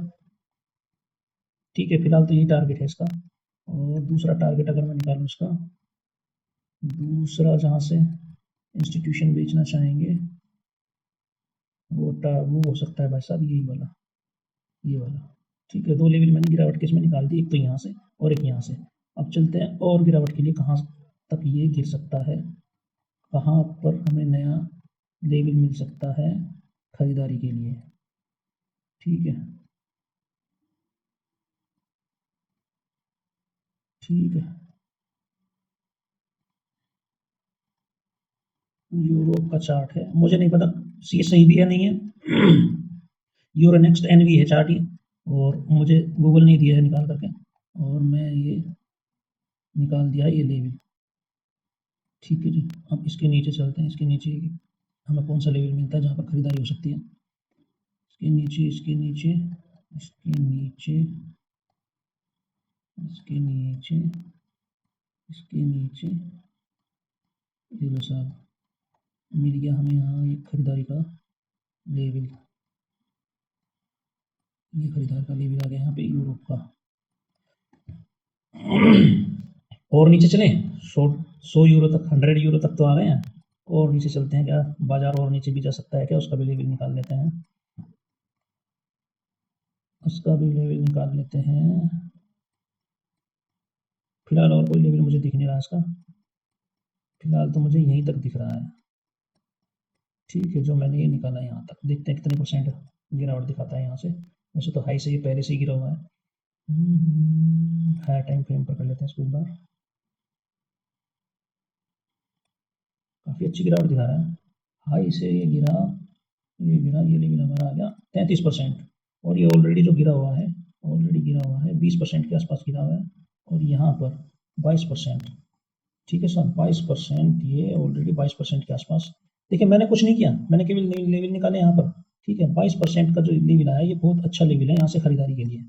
ठीक है, फिलहाल तो यही टारगेट है इसका। और दूसरा टारगेट अगर मैं निकालूँ इसका, दूसरा जहाँ से इंस्टीट्यूशन बेचना चाहेंगे, वो हो सकता है भाई साहब यही वाला। ये वाला, ठीक है। 2 लेवल मैंने गिरावट के इसमें निकाल दी, एक तो यहाँ से और एक यहाँ से। अब चलते हैं और गिरावट के लिए कहाँ तक ये गिर सकता है, कहाँ पर हमें नया लेवल मिल सकता है खरीदारी के लिए, ठीक है। ठीक है, यूरोप का चार्ट है, मुझे नहीं पता ये सही भी है नहीं है। यूरोनेक्स्ट एनवी है चार्ट ये, और मुझे गूगल नहीं दिया है निकाल करके, और मैं ये निकाल दिया ये लेवल, ठीक है जी। अब इसके नीचे चलते हैं, इसके नीचे हमें कौन सा लेवल मिलता है जहाँ पर खरीदारी हो सकती है। इसके नीचे, इसके नीचे, इसके नीचे, इसके नीचे, इसके नीचे, ये लो साहब, मिल गया हमें यहाँ एक खरीदारी का लेवल। ये खरीदार का लेवल आ गया यहाँ पे यूरोप का। और नीचे चलें, 100 यूरो तक, 100 यूरो तक तो आ गए हैं। और नीचे चलते हैं, क्या बाजार और नीचे भी जा सकता है क्या, उसका भी लेवल निकाल लेते हैं, उसका भी लेवल निकाल लेते हैं। फिलहाल और कोई लेवल मुझे दिख नहीं रहा इसका, फिलहाल तो मुझे यहीं तक दिख रहा है, ठीक है। जो मैंने ये निकाला है यहाँ तक, देखते हैं कितने परसेंट गिरावट दिखाता है यहाँ से। वैसे तो हाई से ये पहले से ही गिरा हुआ है। हाई टाइम फ्रेम पर कर लेते हैं इसको एक बार, काफ़ी अच्छी गिरावट दिखा रहा है। हाई से ये गिरा, ये गिरा, ये लेवल हमारा आ गया 33%, और ये ऑलरेडी जो गिरा हुआ है, ऑलरेडी गिरा हुआ है 20% के आसपास गिरा हुआ है, और यहाँ पर 22%, ठीक है सर, 22%, ये ऑलरेडी 22% के आसपास। देखिए मैंने कुछ नहीं किया, मैंने केवल लेवल निकाले यहाँ पर, ठीक है। 22% का जो लेवल आया ये बहुत अच्छा लेवल है यहाँ से खरीदारी के लिए,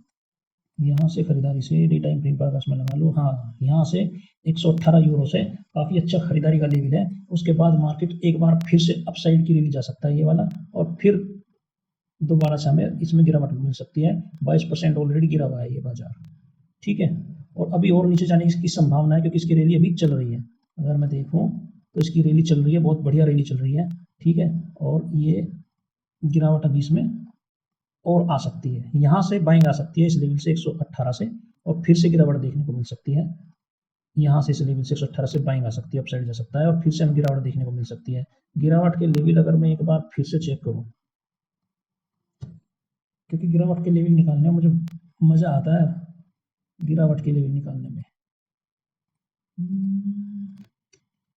यहाँ से खरीदारी से डे टाइम फ्रेम पर मैं लगा लूँ, हाँ यहाँ से 118 यूरो से काफ़ी अच्छा खरीदारी का लेवल है। उसके बाद मार्केट एक बार फिर से अपसाइड की रैली जा सकता है ये वाला, और फिर दोबारा से हमें इसमें गिरावट मिल सकती है। 22% ऑलरेडी गिरा हुआ है ये बाजार, ठीक है। और अभी और नीचे जाने की संभावना है, क्योंकि इसकी रैली अभी चल रही है। अगर मैं देखूँ तो इसकी रैली चल रही है, बहुत बढ़िया रैली चल रही है, ठीक है। और ये गिरावट अभी इसमें और आ सकती है, यहाँ से बाइंग आ सकती है इस लेवल से 118 से, और फिर से गिरावट देखने को मिल सकती है। यहाँ से इस लेवल से 118 से बाइंग आ सकती है, अपसाइड जा सकता है, और फिर से हमें गिरावट देखने को मिल सकती है। गिरावट के लेवल अगर मैं एक बार फिर से चेक करूँ, क्योंकि गिरावट के लेवल निकालने में मुझे मज़ा आता है, गिरावट के लेवल निकालने में।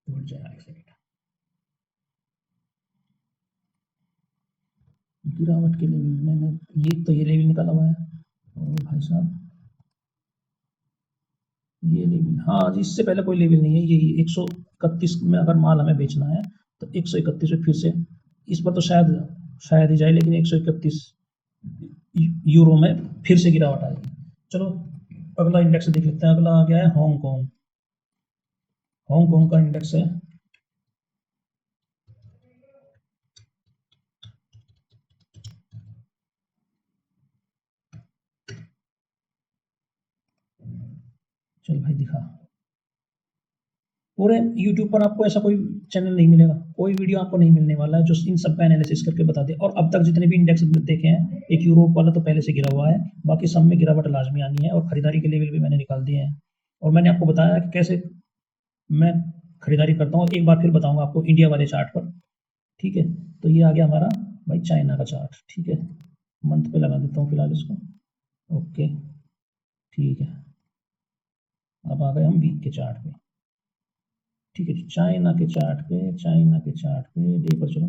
रुक जाए एक सेकंड, गिरावट के लेवल मैंने ये लेवल निकाला हुआ है, और भाई साहब ये लेवल, हाँ जी, इससे पहले कोई लेवल नहीं है। ये 131 में अगर माल हमें बेचना है तो 131 में फिर से, इस पर तो शायद ही जाए, लेकिन 131 यूरो में फिर से गिरावट आएगी। चलो अगला इंडेक्स देख लेते हैं। अगला आ गया है हांगकांग, हांगकांग का इंडेक्स है, चल भाई दिखा। पूरे यूट्यूब पर आपको ऐसा कोई चैनल नहीं मिलेगा, कोई वीडियो आपको नहीं मिलने वाला है जो इन सब का एनालिसिस करके बता दे। और अब तक जितने भी इंडेक्स देखे हैं, एक यूरोप वाला तो पहले से गिरा हुआ है, बाकी सब में गिरावट लाजमी आनी है, और खरीदारी के लेवल भी मैंने निकाल दिए हैं। और मैंने आपको बताया कि कैसे मैं खरीदारी करता हूँ, एक बार फिर बताऊंगा आपको इंडिया वाले चार्ट पर, ठीक है। तो ये आ गया हमारा भाई चाइना का चार्ट, ठीक है। मंथ पे लगा देता हूँ फिलहाल इसको, ओके, ठीक है। अब आ गए हम वीक के चार्ट पे, ठीक है। चाइना के चार्ट पे, चाइना के चार्ट पे डे पर चलो।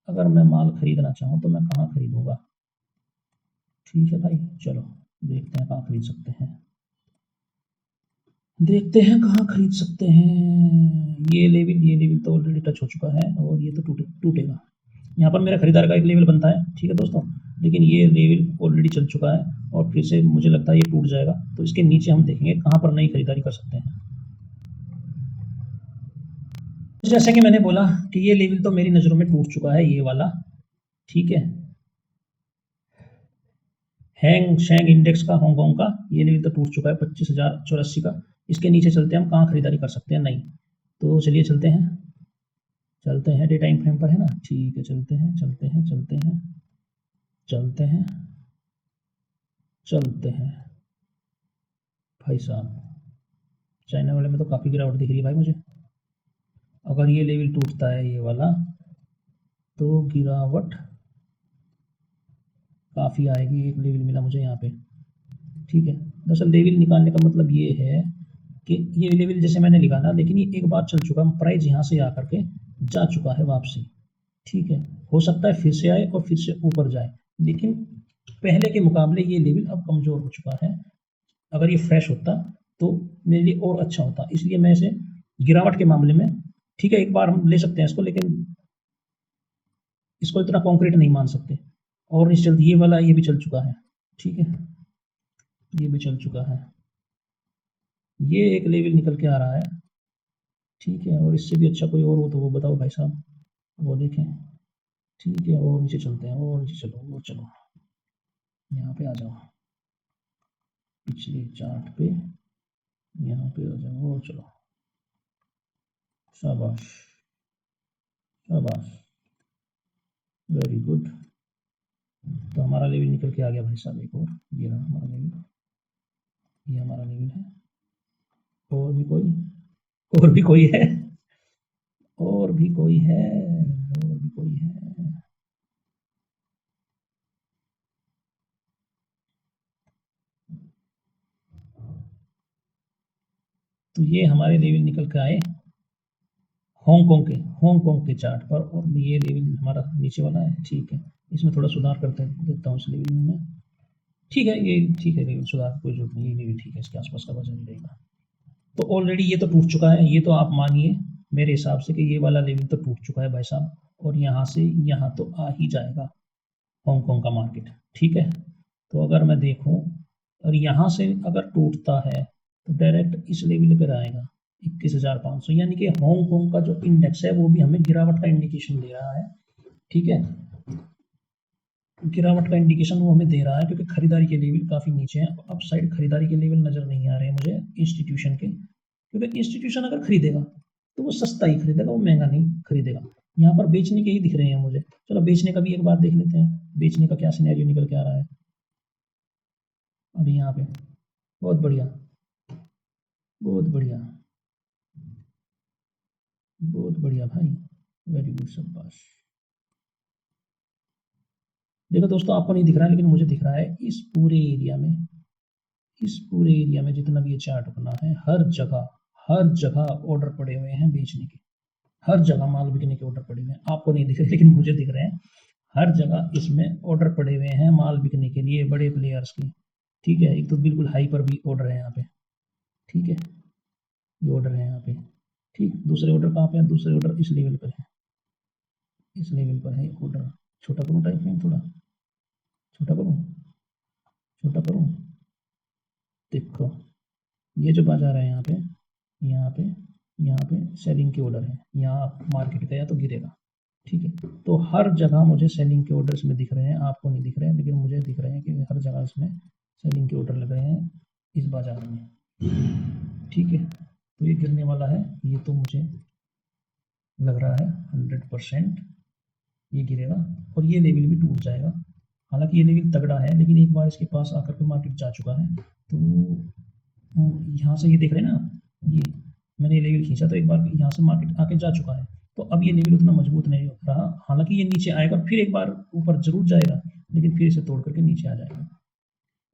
अगर मैं माल खरीदना चाहूँ तो मैं कहाँ खरीदूंगा, ठीक है भाई, चलो देखते हैं कहाँ खरीद सकते हैं, देखते हैं कहाँ खरीद सकते हैं। ये लेवल तो ऑलरेडी टच हो चुका है, और ये तो टूटेगा। यहाँ पर मेरा खरीदार का एक लेवल बनता है, ठीक है दोस्तों, लेकिन ये लेवल ऑलरेडी चल चुका है, और फिर से मुझे लगता है ये टूट जाएगा। तो इसके नीचे हम देखेंगे कहाँ पर नई खरीदारी कर सकते हैं। जैसे कि मैंने बोला कि ये लेवल तो मेरी नज़रों में टूट चुका है, ये वाला, ठीक है। हैंग शेंग इंडेक्स का, हांगकांग का ये लेवल तो टूट चुका है 25,084 का। इसके नीचे चलते हैं हम कहाँ खरीदारी कर सकते हैं, नहीं तो चलिए चलते हैं डे टाइम फ्रेम पर, है ना, ठीक है। चलते हैं, चलते हैं भाई साहब। चाइना वाले में तो काफ़ी गिरावट दिख रही है भाई मुझे। अगर ये लेवल टूटता है ये वाला तो गिरावट काफ़ी आएगी। एक लेवल मिला मुझे यहाँ पे, ठीक है। दरअसल लेवल निकालने का मतलब ये है कि ये लेवल जैसे मैंने लिखा ना, लेकिन ये एक बार चल चुका है, प्राइस यहाँ से आकर के जा चुका है वापसी, ठीक है। हो सकता है फिर से आए और फिर से ऊपर जाए, लेकिन पहले के मुकाबले ये लेवल अब कमज़ोर हो चुका है। अगर ये फ्रेश होता तो मेरे लिए और अच्छा होता, इसलिए मैं इसे गिरावट के मामले में, ठीक है, एक बार हम ले सकते हैं इसको, लेकिन इसको इतना कॉन्क्रीट नहीं मान सकते। और निश्चित ये वाला ये भी चल चुका है, ठीक है, ये भी चल चुका है। ये एक लेवल निकल के आ रहा है, ठीक है। और इससे भी अच्छा कोई और हो तो वो बताओ भाई साहब, वो देखें, ठीक है। और नीचे चलते हैं, और नीचे चलो, और चलो यहाँ पे आ जाओ, पिछले चार्ट पे यहाँ पे आ जाओ, और चलो, शाबाश शाबाश, वेरी गुड। तो हमारा लेवल निकल के आ गया भाई साहब एक और, ये रहा हमारा लेवल, ये हमारा लेवल है। और भी कोई, और भी कोई है, और भी कोई है, और भी कोई है। तो ये हमारे लेवल निकल के आए हांगकांग के चार्ट पर, और ये लेवल हमारा नीचे वाला है, ठीक है। इसमें थोड़ा सुधार करते देता हूँ इस लेवल में, ठीक है। ये ठीक है, लेवल सुधार कोई जरूरत नहीं, ये लेवल ठीक है, इसके आसपास का वजन रहेगा। तो ऑलरेडी ये तो टूट चुका है, ये तो आप मानिए मेरे हिसाब से कि ये वाला लेवल तो टूट चुका है भाई साहब, और यहाँ से यहाँ तो आ ही जाएगा हांगकांग का मार्केट, ठीक है। तो अगर मैं देखूं और यहाँ से अगर टूटता है तो डायरेक्ट इस लेवल पर आएगा 21,500, यानी कि हांगकांग का जो इंडेक्स है वो भी हमें गिरावट का इंडिकेशन दे रहा है, ठीक है। गिरावट का इंडिकेशन वो हमें दे रहा है, क्योंकि खरीदारी के लेवल काफ़ी नीचे हैं। अब साइड खरीदारी के लेवल नज़र नहीं आ रहे हैं मुझे इंस्टीट्यूशन के, क्योंकि इंस्टीट्यूशन अगर खरीदेगा तो वो सस्ता ही खरीदेगा, वो महंगा नहीं खरीदेगा। यहाँ पर बेचने के ही दिख रहे हैं मुझे। चलो बेचने का भी एक बार देख लेते हैं, बेचने का क्या सिनेरियो निकल के आ रहा है अभी यहाँ पे। बहुत बढ़िया, बहुत बढ़िया, बहुत बढ़िया भाई, वेरी गुड, शाबाश। देखो दोस्तों, आपको नहीं दिख रहा है लेकिन मुझे दिख रहा है, इस पूरे एरिया में, इस पूरे एरिया में जितना भी ये चार्ट बना है, हर जगह ऑर्डर पड़े हुए हैं बेचने के, हर जगह माल बिकने के ऑर्डर पड़े हुए हैं। आपको नहीं दिख रहे लेकिन मुझे दिख रहे हैं, हर जगह इसमें ऑर्डर पड़े हुए हैं माल बिकने के लिए, बड़े प्लेयर्स की, ठीक है। एक तो बिल्कुल हाई पर भी ऑर्डर है यहाँ पे, ठीक है, ये ऑर्डर है यहाँ पे, ठीक। दूसरे ऑर्डर कहाँ पे है? दूसरे ऑर्डर इस लेवल पर है, इस लेवल पर है ऑर्डर। छोटा करूँ टाइप में, थोड़ा छोटा करूँ, छोटा करूँ, देखो ये जो बाजार है यहाँ पे, यहाँ पे, यहाँ पे सेलिंग के ऑर्डर है, यहाँ मार्केट गया तो गिरेगा, ठीक है। तो हर जगह मुझे सेलिंग के ऑर्डर इसमें दिख रहे हैं, आपको नहीं दिख रहे हैं लेकिन मुझे दिख रहे हैं कि हर जगह इसमें सेलिंग के ऑर्डर लग रहे हैं इस बाजार में, ठीक है। तो ये गिरने वाला है, ये तो मुझे लग रहा है 100% ये गिरेगा, और ये लेवल भी टूट जाएगा। हालांकि ये लेवल तगड़ा है, लेकिन एक बार इसके पास आकर के मार्केट जा चुका है, तो यहाँ से ये देख रहे हैं ना, ये मैंने ये लेवल खींचा तो एक बार यहाँ से मार्केट आके जा चुका है, तो अब ये लेवल उतना मजबूत नहीं रहा। हालांकि ये नीचे आएगा, फिर एक बार ऊपर जरूर जाएगा, लेकिन फिर इसे तोड़ करके नीचे आ जाएगा।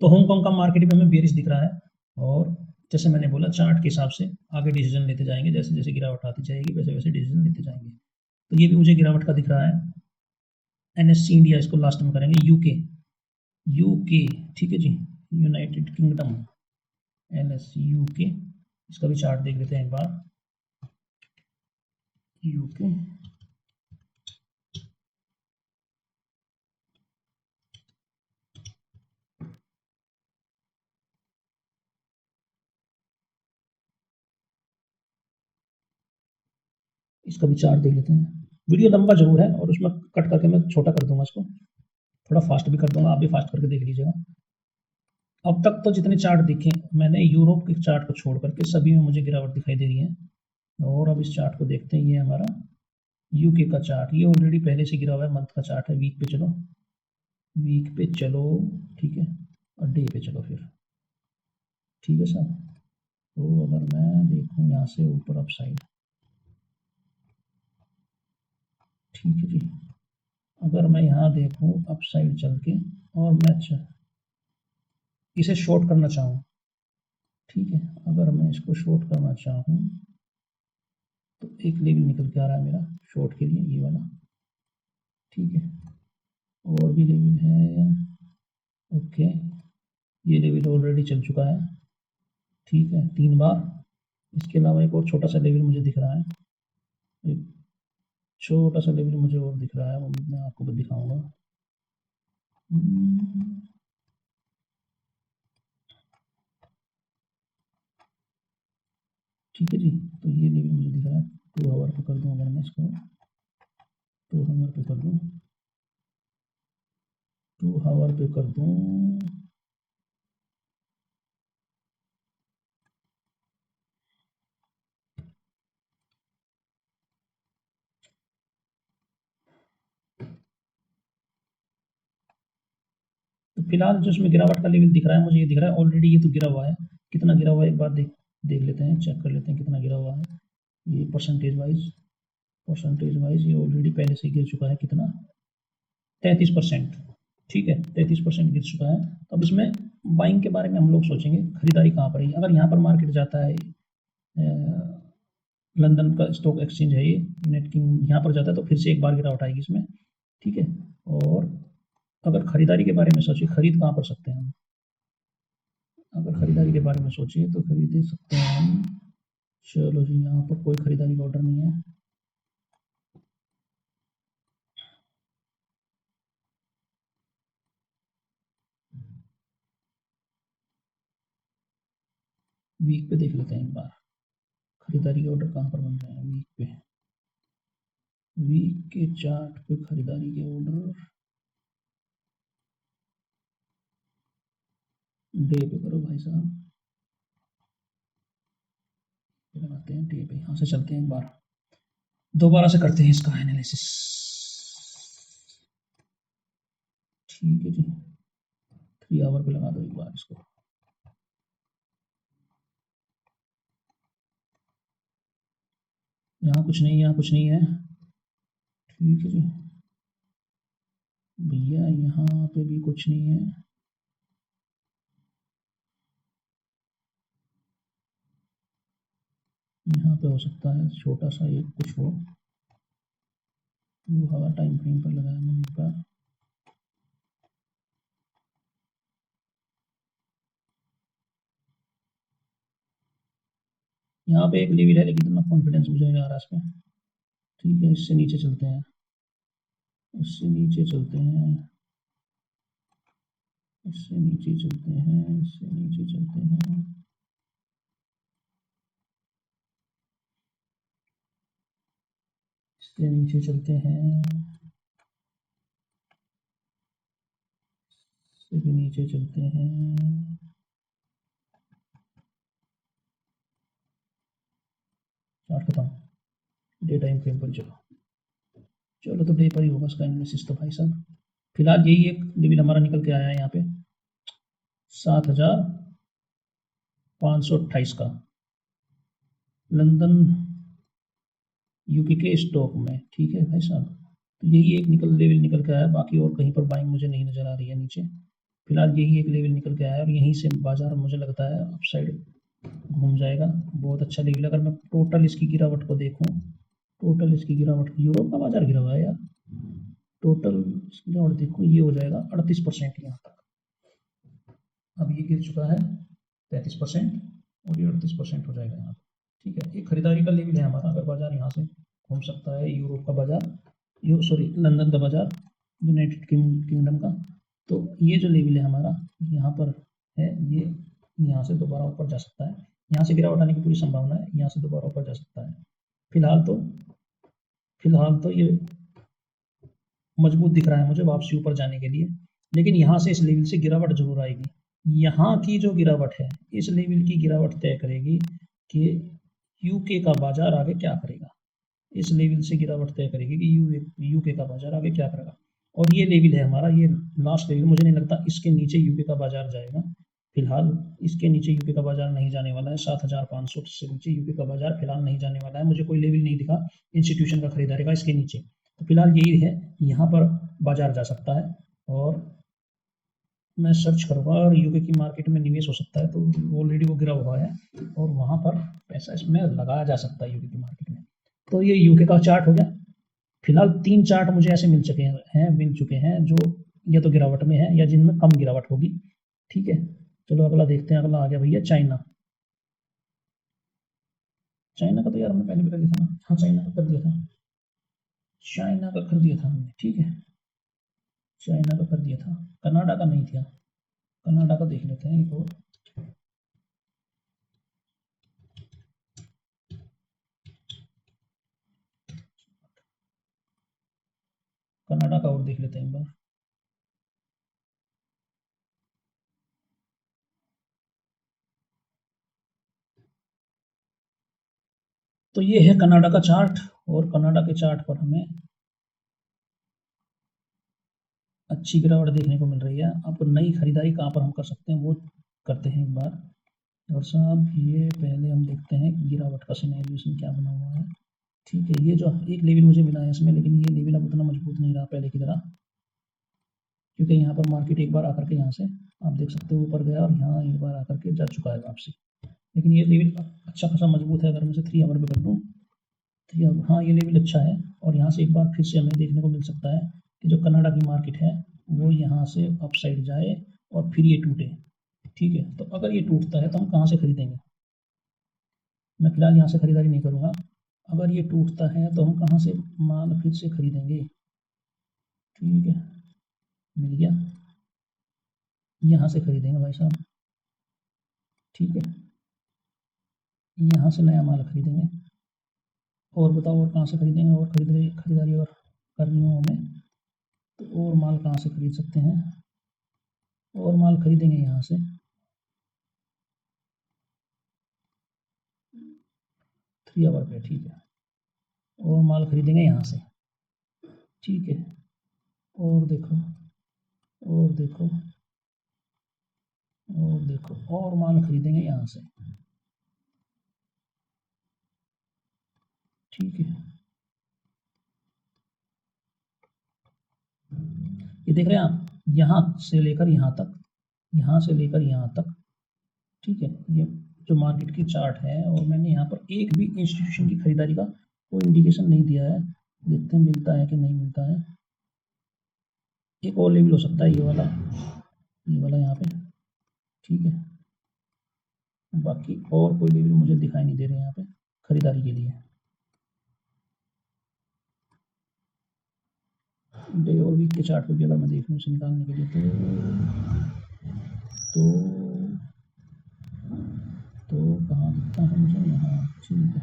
तो हांगकांग का मार्केट भी हमें बेरिश दिख रहा है, और जैसे मैंने बोला चार्ट के हिसाब से आगे डिसीजन लेते जाएंगे, जैसे जैसे गिरावट आती जाएगी वैसे वैसे डिसीजन लेते जाएंगे। तो ये भी मुझे गिरावट का दिख रहा है। एनएससी इंडिया इसको लास्ट में करेंगे, यूके, यूके, ठीक है जी, यूनाइटेड किंगडम, एनएससी यूके, इसका भी चार्ट देख लेते हैं एक बार, यूके। इसका भी चार्ट देख लेते हैं। वीडियो लंबा जरूर है और उसमें कट करके मैं छोटा कर दूंगा इसको, थोड़ा फास्ट भी कर दूंगा, आप भी फास्ट करके देख लीजिएगा। अब तक तो जितने चार्ट दिखे मैंने, यूरोप के चार्ट को छोड़ करके सभी में मुझे गिरावट दिखाई दे रही है। और अब इस चार्ट को देखते हैं, ये हमारा यूके का चार्ट, ये ऑलरेडी पहले से गिरा हुआ है, मंथ का चार्ट है, वीक पे चलो, वीक पे चलो, ठीक है, और डे पे चलो फिर, ठीक है सर। तो अगर मैं देखूँ यहाँ से ऊपर अप साइड, ठीक है जी, अगर मैं यहाँ देखूँ अप साइड चल के और मैं इसे शॉर्ट करना चाहूँ, ठीक है, अगर मैं इसको शॉर्ट करना चाहूँ तो एक लेवल निकल के आ रहा है मेरा शॉर्ट के लिए, ये वाला, ठीक है, और भी लेवल है, ओके, ये लेवल ऑलरेडी चल चुका है, ठीक है, 3 बार। इसके अलावा एक और छोटा सा लेवल मुझे दिख रहा है, एक छोटा सा लेवल मुझे और दिख रहा है, वो मैं आपको भी दिखाऊंगा। ठीक है जी, तो ये लेवल मुझे दिख रहा है, 2 आवर पे कर दूँ, अगर मैं इसको 2 आवर पे कर दूँ, 2 आवर पे कर दूँ, तो फिलहाल जो इसमें गिरावट का लेवल दिख रहा है मुझे, ये दिख रहा है ऑलरेडी, ये तो गिरा हुआ है, कितना गिरा हुआ है एक बार देख देख लेते हैं, चेक कर लेते हैं कितना गिरा हुआ है। ये परसेंटेज वाइज ये ऑलरेडी पहले से गिर चुका है, कितना, 33%, ठीक है, 33% गिर चुका है। अब इसमें बाइंग के बारे में हम लोग सोचेंगे, खरीदारी कहाँ पर है, अगर यहाँ पर मार्केट जाता है, लंदन का स्टॉक एक्सचेंज है ये, यूनाइटेड किंगडम, यहाँ पर जाता है तो फिर से एक बार गिरावट आएगी इसमें, ठीक है। और अगर खरीदारी के बारे में सोचिए, खरीद कहाँ कर सकते हैं हम, अगर खरीदारी के बारे में सोचिए तो खरीद सकते हैं हम, चलो जी, यहाँ पर कोई खरीदारी का ऑर्डर नहीं है, वीक पे देख लेते हैं एक बार, खरीदारी के ऑर्डर कहाँ पर बन रहे हैं वीक पे, वीक के चार्ट पे खरीदारी के ऑर्डर, डे पे करो भाई साहब, लगाते हैं डे पे, यहाँ से चलते हैं एक बार, दोबारा से करते हैं इसका एनालिसिस, ठीक है जी, 3 आवर पे लगा दो एक बार इसको, यहाँ कुछ नहीं, यहाँ कुछ नहीं है, ठीक है जी भैया, यहाँ पे भी कुछ नहीं है, यहाँ पे हो सकता है छोटा सा एक कुछ हो, वो हवा टाइम फ्रेम पर लगाया मैंने एक बार, यहाँ पे एक लेवल है लेकिन इतना कॉन्फिडेंस मुझे नहीं आ रहा इस पर, ठीक है, इससे नीचे चलते हैं, इससे नीचे चलते हैं, इससे नीचे चलते हैं, इससे नीचे चलते हैं, इससे नीचे चलते हैं, इससे भी नीचे चलते हैं, चार्ट खत्म, डे टाइम फ्रेम पर चलो, चलो तो डे पर ही होगा इसका एनालिसिस तो भाई साहब। फिलहाल यही एक लेवल हमारा निकल के आया है यहाँ पे 7,528 का, लंदन यूके के स्टॉक में, ठीक है भाई साहब, तो यही एक लेवल निकल के आया, बाकी और कहीं पर बाइंग मुझे नहीं नज़र आ रही है नीचे, फिलहाल यही एक लेवल निकल के आया और यहीं से बाजार मुझे लगता है अप साइड घूम जाएगा, बहुत अच्छा लेवल। अगर मैं टोटल इसकी गिरावट को देखूँ, टोटल इसकी गिरावट, यूरोप का बाजार गिरा हुआ है यार, टोटल इसकी गिरावट देखूँ, ये हो जाएगा 38% यहाँ तक, अब ये गिर चुका है 33%, और ये 38% हो जाएगा यहाँ, ठीक है। ये खरीदारी का लेवल है हमारा, अगर बाजार यहाँ से घूम सकता है, यूरोप का बाजार, लंदन का बाजार, यूनाइटेड किंगडम का, तो ये जो लेवल है हमारा यहाँ पर है, ये यहाँ से दोबारा ऊपर जा सकता है, यहाँ से गिरावट आने की पूरी संभावना है, यहाँ से दोबारा ऊपर जा सकता है। फिलहाल तो ये मजबूत दिख रहा है मुझे वापसी ऊपर जाने के लिए, लेकिन यहाँ से इस लेवल से गिरावट जरूर आएगी, यहाँ की जो गिरावट है इस लेवल की गिरावट तय करेगी कि यूके का बाजार आगे क्या करेगा, इस लेवल से गिरावट तय करेगी कि यूके का बाजार आगे क्या करेगा। और ये लेवल है हमारा, ये लास्ट लेवल। मुझे नहीं लगता इसके नीचे यूके का बाजार जाएगा। फिलहाल इसके नीचे यूके का बाजार नहीं जाने वाला है। 7500 से नीचे यूके का बाजार फिलहाल नहीं जाने वाला है। मुझे कोई लेवल नहीं दिखा इंस्टीट्यूशन का खरीदारी का इसके नीचे। तो फिलहाल यही है, यहाँ पर बाजार जा सकता है और मैं सर्च करूँगा और यूके की मार्केट में निवेश हो सकता है। तो ऑलरेडी वो गिरा हुआ है और वहाँ पर पैसा इसमें लगाया जा सकता है यूके की मार्केट में। तो ये यूके का चार्ट हो गया। फिलहाल 3 चार्ट मुझे ऐसे मिल चुके हैं जो या तो गिरावट में है या जिनमें कम गिरावट होगी। ठीक है, चलो अगला देखते हैं। अगला आ गया भैया चाइना। चाइना का तो यार हमने पहले भी कर दिया था ना। हाँ, चाइना का कर दिया था, चाइना का कर दिया था हमने। ठीक है, चाइना का कर दिया था, कनाडा का नहीं था। कनाडा का देख लेते हैं एक और। कनाडा का और देख लेते हैं एक बार। तो ये है कनाडा का चार्ट और कनाडा के चार्ट पर हमें अच्छी गिरावट देखने को मिल रही है। आपको नई खरीदारी कहाँ पर हम कर सकते हैं वो करते हैं एक बार। और साहब ये पहले हम देखते हैं गिरावट का सिनेरियो इसमें क्या बना हुआ है। ठीक है, ये जो एक लेवल मुझे मिला है इसमें, लेकिन ये लेवल अब उतना मजबूत नहीं रहा पहले की तरह, क्योंकि यहाँ पर मार्केट एक बार आकर के यहाँ से आप देख सकते हो ऊपर गया और यहाँ एक बार आकर के जा चुका है वापसी। लेकिन ये लेवल अच्छा खासा मजबूत है। अगर मैं इसे 3 आवर पे कर दूँ तो हाँ, ये लेवल अच्छा है। और यहाँ से एक बार फिर से हमें देखने को मिल सकता है कि जो कनाडा की मार्केट है वो यहाँ से अप साइड जाए और फिर ये टूटे। ठीक है, तो अगर ये टूटता है तो हम कहाँ से खरीदेंगे? मैं फिलहाल यहाँ से खरीदारी नहीं करूँगा। अगर ये टूटता है तो हम कहाँ से माल फिर से खरीदेंगे? ठीक है, मिल गया, यहाँ से खरीदेंगे भाई साहब। ठीक है, यहाँ से नया माल खरीदेंगे। और बताओ और कहाँ से खरीदेंगे? और खरीदारी अगर करनी हो हमें तो और माल कहाँ से खरीद सकते हैं? और माल खरीदेंगे यहाँ से 3 आवर पे। ठीक है, और माल खरीदेंगे यहाँ से। ठीक है, और देखो और देखो और देखो, और माल खरीदेंगे यहाँ से। ठीक है, ये देख रहे हैं आप, यहाँ से लेकर यहाँ तक, यहाँ से लेकर यहाँ तक। ठीक है, ये जो मार्केट की चार्ट है और मैंने यहाँ पर एक भी इंस्टीट्यूशन की खरीदारी का कोई इंडिकेशन नहीं दिया है। देखते हैं मिलता है कि नहीं मिलता है। एक और लेवल हो सकता है ये वाला यहाँ पे। ठीक है, बाकी और कोई लेवल मुझे दिखाई नहीं दे रहे यहाँ पे खरीदारी के लिए। डे और वीक के चार्ट पे भी अगर मैं देख लूँ उसे निकालने के लिए तो कहाँ दिखता है मुझे? यहाँ। ठीक है,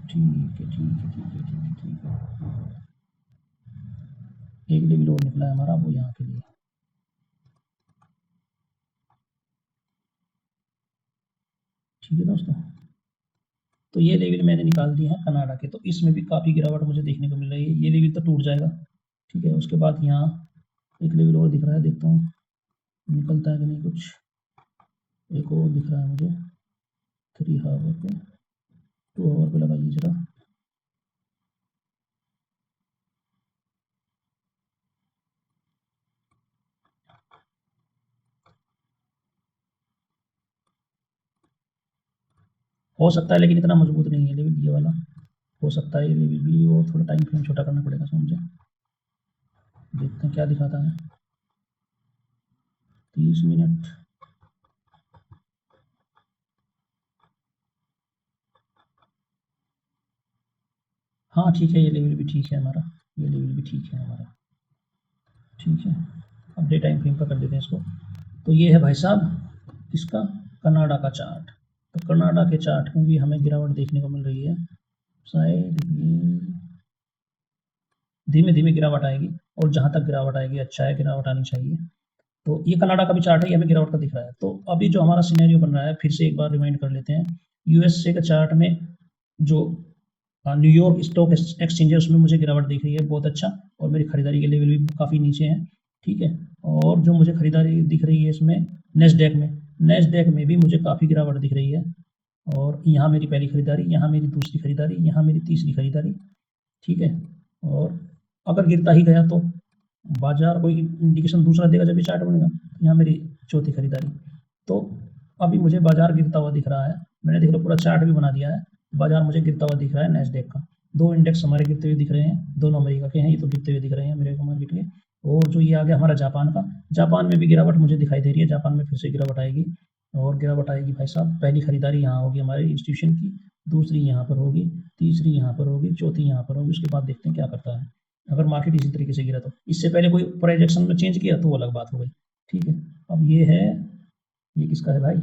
ठीक है, ठीक है, ठीक है, ठीक है, ठीक है। एक लेवल और निकला है हमारा, वो यहाँ के लिए। ठीक है दोस्तों, तो ये लेवल मैंने निकाल दिए हैं कनाडा के। तो इसमें भी काफ़ी गिरावट मुझे देखने को मिल रही है। ये लेवल तो टूट जाएगा। ठीक है, उसके बाद यहाँ एक लेवल और दिख रहा है, देखता हूँ निकलता है कि नहीं कुछ। एक और दिख रहा है मुझे 3 आवर पे, 2 आवर पे लगाइए जरा। हो सकता है, लेकिन इतना मजबूत नहीं है लेवल ये वाला। हो सकता है ये लेवल भी, और थोड़ा टाइम फ्रेम छोटा करना पड़ेगा मुझे। देखते हैं क्या दिखाता है। 30 मिनट। हाँ ठीक है, ये लेवल भी ठीक है हमारा, ये लेवल भी ठीक है हमारा। ठीक है, अब डे टाइम फ्रेम पर कर देते हैं इसको। तो ये है भाई साहब इसका कनाडा का चार्ट। तो कनाडा के चार्ट में भी हमें गिरावट देखने को मिल रही है। शायद ये धीमे धीमे गिरावट आएगी, और जहाँ तक गिरावट आएगी अच्छा है, गिरावट आनी चाहिए। तो ये कनाडा का भी चार्ट है, ये हमें गिरावट का दिख रहा है। तो अभी जो हमारा सिनेरियो बन रहा है, फिर से एक बार रिमाइंड कर लेते हैं। यूएसए के चार्ट में जो न्यूयॉर्क स्टॉक एक्सचेंज है उसमें मुझे गिरावट दिख रही है बहुत अच्छा, और मेरी खरीदारी के लेवल भी काफ़ी नीचे हैं, ठीक है। और जो मुझे खरीदारी दिख रही है इसमें नेस्डैक में भी मुझे काफ़ी गिरावट दिख रही है, और यहाँ मेरी पहली खरीदारी, यहाँ मेरी दूसरी खरीदारी, यहाँ मेरी तीसरी खरीदारी, ठीक है। और अगर गिरता ही गया तो बाजार कोई इंडिकेशन दूसरा देगा जब ये चार्ट बनेगा। यहाँ मेरी चौथी खरीदारी। तो अभी मुझे बाजार गिरता हुआ दिख रहा है, मैंने देख लो पूरा चार्ट भी बना दिया है, बाजार मुझे गिरता हुआ दिख रहा है नेस्डैक का। दो इंडेक्स हमारे गिरते हुए दिख रहे हैं, दोनों अमेरिका के हैं, ये तो गिरते हुए दिख रहे हैं अमेरिका मार्केट के। और जो ये आ गया हमारा जापान का, जापान में भी गिरावट मुझे दिखाई दे रही है, जापान में फिर से गिरावट आएगी, और गिरावट आएगी भाई साहब। पहली खरीदारी यहाँ होगी हमारे इंस्टीट्यूशन की, दूसरी यहाँ पर होगी, तीसरी यहाँ पर होगी, चौथी यहाँ पर होगी। उसके बाद देखते हैं क्या करता है। अगर मार्केट इसी तरीके से गिरा तो, इससे पहले कोई प्रोजेक्शन में चेंज किया तो वो अलग बात हो गई, ठीक है। अब ये है, ये किसका है भाई,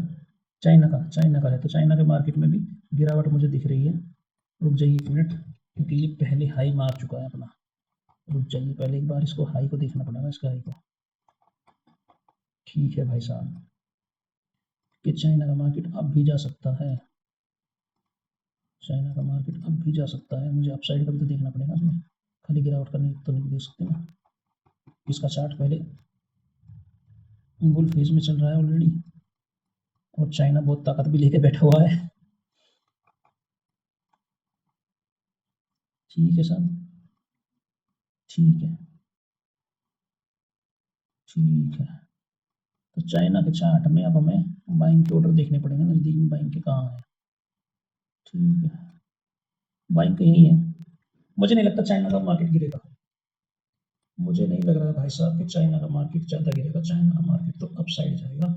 चाइना का है। तो चाइना के मार्केट में भी गिरावट मुझे दिख रही है। रुक जाइए 1 मिनट, क्योंकि ये पहले हाई मार चुका है अपना। रुक जाइए, पहले एक बार इसको हाई को देखना पड़ेगा, इसका हाई को। ठीक है भाई साहब, कि चाइना का मार्केट अब भी जा सकता है, चाइना का मार्केट अब भी जा सकता है। मुझे अपसाइड का भी तो देखना पड़ेगा इसमें, खाली गिरावट करनी तो नहीं देख सकते ना। इसका चार्ट पहले बुल फेज में चल रहा है ऑलरेडी, और चाइना बहुत ताकत भी लेके बैठा हुआ है, ठीक है साहब, ठीक है, ठीक है। तो चाइना के चार्ट में अब हमें बाइंग के ऑर्डर देखने पड़ेंगे, नज़दीक में बाइंग के कहाँ है, ठीक है, बाइंग कहीं है। मुझे नहीं लगता चाइना का मार्केट गिरेगा, मुझे नहीं लग रहा है भाई साहब कि चाइना का मार्केट ज़्यादा गिरेगा, चाइना का मार्केट तो अप साइड जाएगा।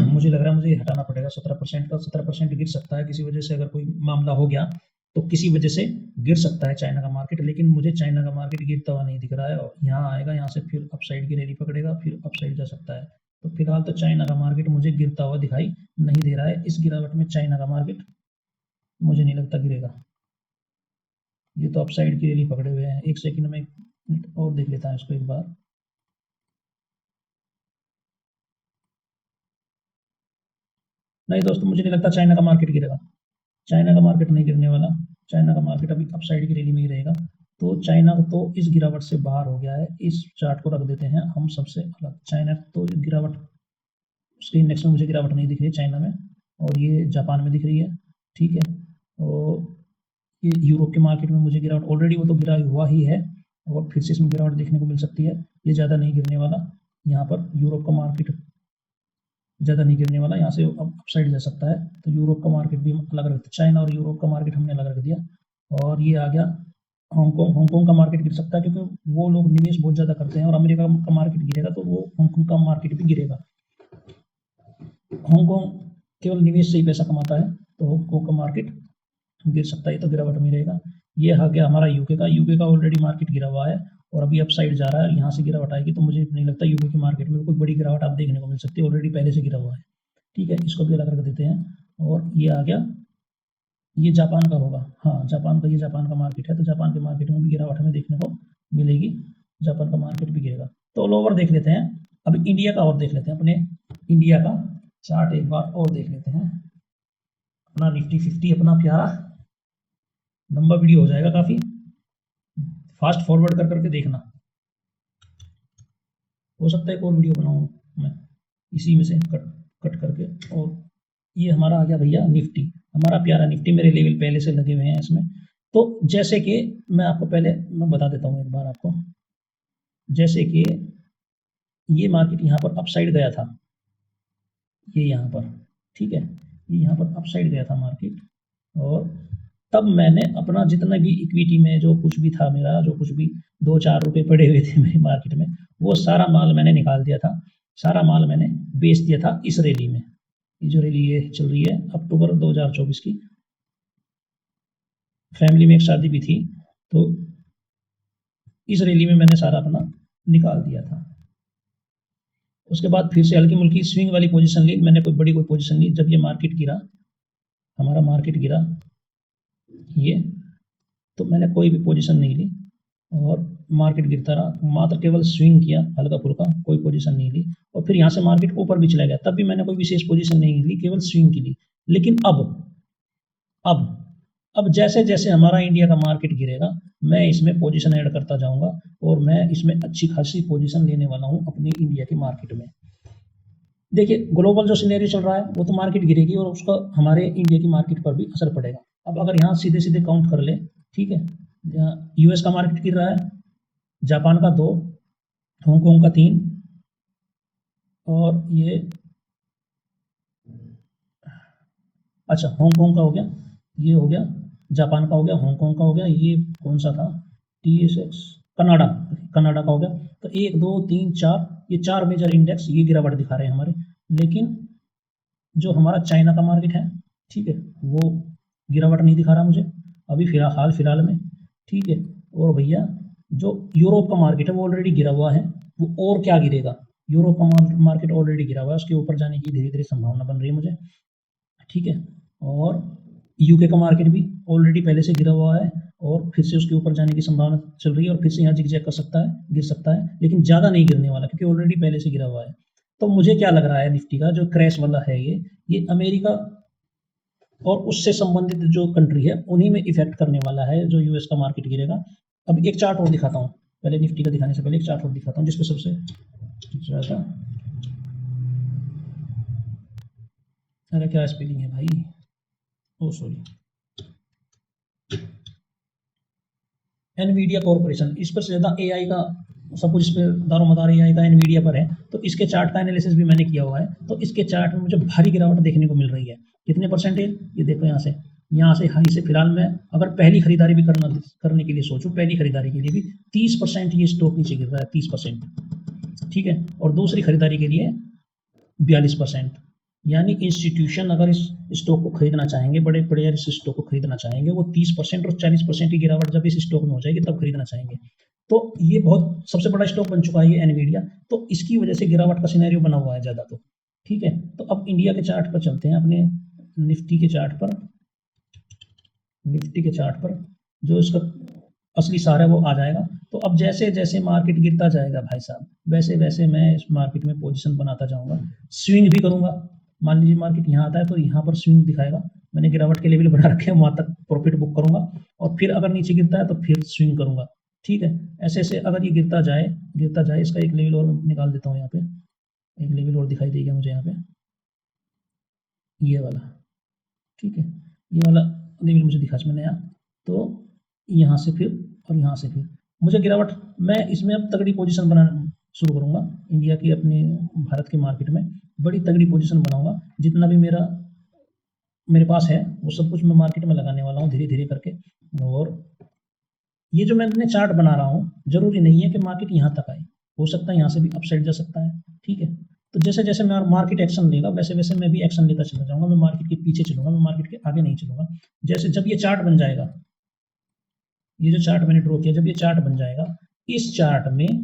मुझे लग रहा है मुझे हटाना पड़ेगा 17% का, 17% गिर सकता है किसी वजह से, अगर कोई मामला हो गया तो किसी वजह से गिर सकता है चाइना का मार्केट, लेकिन मुझे चाइना का मार्केट गिरता हुआ नहीं दिख रहा है। और यहाँ आएगा, यहाँ से फिर अप साइड की रैली पकड़ेगा, फिर अप साइड जा सकता है। तो फिलहाल तो चाइना का मार्केट मुझे गिरता हुआ दिखाई नहीं दे रहा है। इस गिरावट में चाइना का मार्केट मुझे नहीं लगता गिरेगा, ये तो अप साइड की रैली पकड़े हुए हैं। 1 सेकंड में और देख लेता है इसको एक बार। नहीं दोस्तों, मुझे नहीं लगता चाइना का मार्केट गिरेगा, चाइना का मार्केट नहीं गिरने वाला, चाइना का मार्केट अभी अप साइड की रैली में ही रहेगा। तो चाइना तो इस गिरावट से बाहर हो गया है, इस चार्ट को रख देते हैं हम सबसे अलग। चाइना तो गिरावट, उसके इंडेक्स में मुझे गिरावट नहीं दिख रही है चाइना में, और ये जापान में दिख रही है, ठीक है। और ये यूरोप के मार्केट में मुझे गिरावट, ऑलरेडी वो तो गिरा हुआ ही है, और फिर से इसमें गिरावट देखने को मिल सकती है। ये ज़्यादा नहीं गिरने वाला, यहाँ पर यूरोप का मार्केट ज़्यादा नहीं गिरने वाला, यहाँ से अप साइड जा सकता है। तो यूरोप का मार्केट भी अलग रख दिया, चाइना और यूरोप का मार्केट हमने अलग रख दिया। और ये आ गया हांगकांग का मार्केट गिर सकता है, क्योंकि वो लोग निवेश बहुत ज़्यादा करते हैं, और अमेरिका का मार्केट गिरेगा तो वो हांगकांग का मार्केट भी गिरेगा। हांगकांग केवल निवेश से ही पैसा कमाता है, तो हांगकांग का मार्केट गिर सकता है, तो गिरावट में रहेगा। ये आ गया हमारा यूके का ऑलरेडी मार्केट गिरा हुआ है, और अभी अप साइड जा रहा है, यहाँ से गिरावट आएगी। तो मुझे नहीं लगता यूके के मार्केट में कोई बड़ी गिरावट आप देखने को मिल सकती है, ऑलरेडी पहले से गिरा हुआ है, ठीक है। इसको भी अलग रख देते हैं। और ये आ गया, ये जापान का होगा, हाँ जापान का, ये जापान का मार्केट है, तो जापान के मार्केट में भी गिरावट हमें देखने को मिलेगी, जापान का मार्केट भी गिरेगा। तो ऑल ओवर देख लेते हैं। अभी इंडिया का और देख लेते हैं, अपने इंडिया का चार्ट एक बार और देख लेते हैं। अपना निफ्टी 50 अपना प्यारा, लंबा वीडियो हो जाएगा काफ़ी, फास्ट फॉरवर्ड कर करके देखना, हो सकता है एक और वीडियो बनाऊँ मैं इसी में से कट करके। और ये हमारा आ गया भैया निफ्टी, हमारा प्यारा निफ्टी, मेरे लेवल पहले से लगे हुए हैं इसमें। तो जैसे कि मैं आपको पहले मैं बता देता हूँ एक बार आपको, जैसे कि ये मार्केट यहाँ पर अपसाइड गया था, ये यहाँ पर, ठीक है, ये यहाँ पर अपसाइड गया था मार्केट। और तब मैंने अपना जितना भी इक्विटी में जो कुछ भी था मेरा, जो कुछ भी 2-4 रुपये पड़े हुए थे मेरे मार्केट में, वो सारा माल मैंने निकाल दिया था, सारा माल मैंने बेच दिया था इस रैली में। ये जो रैली ये चल रही है अक्टूबर 2024 की, फैमिली में एक शादी भी थी, तो इस रैली में मैंने सारा अपना निकाल दिया था। उसके बाद फिर से हल्की मुल्की स्विंग वाली पोजीशन ली मैंने, कोई बड़ी कोई पोजीशन ली। जब ये मार्केट गिरा, हमारा मार्केट गिरा ये, तो मैंने कोई भी पोजीशन नहीं ली, और मार्केट गिरता रहा, मात्र केवल स्विंग किया हल्का फुल्का, कोई पोजीशन नहीं ली। और फिर यहाँ से मार्केट ऊपर भी चला गया, तब भी मैंने कोई विशेष पोजीशन नहीं ली, केवल स्विंग की ली। लेकिन अब अब जैसे जैसे हमारा इंडिया का मार्केट गिरेगा, मैं इसमें पोजीशन ऐड करता जाऊंगा और मैं इसमें अच्छी खासी पोजीशन लेने वाला हूं अपनी इंडिया की मार्केट में। देखिए ग्लोबल जो सिनेरियो चल रहा है वो तो मार्केट गिरेगी और उसका हमारे इंडिया की मार्केट पर भी असर पड़ेगा। अब अगर यहाँ सीधे सीधे काउंट कर ले, ठीक है, यूएस का मार्केट गिर रहा है, जापान का 2, हांगकांग का 3 और ये अच्छा हांगकांग का हो गया, ये हो गया, जापान का हो गया, हांगकांग का हो गया, ये कौन सा था, TSX कनाडा, कनाडा का हो गया। तो 1 2 3 4 ये 4 मेजर इंडेक्स ये गिरावट दिखा रहे हैं हमारे। लेकिन जो हमारा चाइना का मार्केट है, ठीक है, वो गिरावट नहीं दिखा रहा मुझे अभी फिलहाल में, ठीक है। और भैया जो यूरोप का मार्केट है वो ऑलरेडी गिरा हुआ है, वो और क्या गिरेगा, यूरोप का मार्केट ऑलरेडी गिरा हुआ है, उसके ऊपर जाने की धीरे धीरे संभावना बन रही है मुझे, ठीक है। और यूके का मार्केट भी ऑलरेडी पहले से गिरा हुआ है और फिर से उसके ऊपर जाने की संभावना चल रही है और फिर से यहाँ जिगजैग कर सकता है, गिर सकता है, लेकिन ज़्यादा नहीं गिरने वाला क्योंकि ऑलरेडी पहले से गिरा हुआ है। तो मुझे क्या लग रहा है निफ्टी का जो क्रैश वाला है ये अमेरिका और उससे संबंधित जो कंट्री है उन्हीं में इफेक्ट करने वाला है जो यूएस का मार्केट गिरेगा। अब एक चार्ट और दिखाता हूँ, पहले निफ्टी का दिखाने से पहले एक चार्ट और दिखाता हूँ जिसपे सबसे ज़्यादा, अरे क्या स्पेलिंग है भाई, ओ सॉरी, एनवीडिया कॉर्पोरेशन, इस पर से ज़्यादा एआई का सब कुछ, इस पर दारोमदार एआई का एनवीडिया पर है। तो इसके चार्ट का एनालिसिस भी मैंने किया हुआ है, तो इसके चार्ट में मुझे भारी गिरावट देखने को मिल रही है। कितने परसेंटेज, ये देखो यहाँ से हाई से फिलहाल मैं अगर पहली खरीदारी भी करने के लिए सोचूं, पहली खरीदारी के लिए भी 30% ये स्टॉक नीचे गिर रहा है, 30%, ठीक है। और दूसरी खरीदारी के लिए 42%, यानी इंस्टीट्यूशन अगर इस स्टॉक को खरीदना चाहेंगे, बड़े प्लेयर इस स्टॉक को खरीदना चाहेंगे, वो 30% और 40% की गिरावट जब इस स्टॉक में हो जाएगी तब खरीदना चाहेंगे। तो ये बहुत सबसे बड़ा स्टॉक बन चुका है ये एनवीडिया, तो इसकी वजह से गिरावट का सिनेरियो बना हुआ है ज़्यादा, तो ठीक है। तो अब इंडिया के चार्ट पर चलते हैं, अपने निफ्टी के चार्ट पर, निफ्टी के चार्ट पर जो इसका असली सार है वो आ जाएगा। तो अब जैसे जैसे मार्केट गिरता जाएगा भाई साहब, वैसे वैसे मैं इस मार्केट में पोजीशन बनाता जाऊंगा, स्विंग भी करूंगा। मान लीजिए मार्केट यहाँ आता है तो यहाँ पर स्विंग दिखाएगा, मैंने गिरावट के लेवल बना रखे हैं, वहाँ तक प्रॉफिट बुक करूंगा और फिर अगर नीचे गिरता है तो फिर स्विंग करूंगा, ठीक है। ऐसे ऐसे अगर ये गिरता जाए, इसका एक लेवल और निकाल देता हूँ, यहाँ पे एक लेवल और दिखाई देगा मुझे यहाँ पे, ये वाला, ठीक है, ये वाला लेवल मुझे दिखा मैंने यहाँ। तो यहाँ से फिर और यहाँ से फिर मुझे गिरावट, मैं इसमें अब तगड़ी पोजीशन बनाना शुरू करूँगा, इंडिया की अपने भारत के मार्केट में बड़ी तगड़ी पोजीशन बनाऊंगा। जितना भी मेरे पास है वो सब कुछ मैं मार्केट में लगाने वाला हूँ धीरे धीरे करके। और ये जो मैंने चार्ट बना रहा हूँ, जरूरी नहीं है कि मार्केट यहाँ तक आए, हो सकता है यहाँ से भी अपसाइड जा सकता है, ठीक है। तो जैसे जैसे मैं मार्केट एक्शन लेगा वैसे वैसे मैं भी एक्शन लेता चला जाऊंगा, मैं मार्केट के पीछे चलूंगा, मैं मार्केट के आगे नहीं चलूंगा। जैसे जब ये चार्ट बन जाएगा, ये जो चार्ट मैंने ड्रॉ किया, जब ये चार्ट बन जाएगा, इस चार्ट में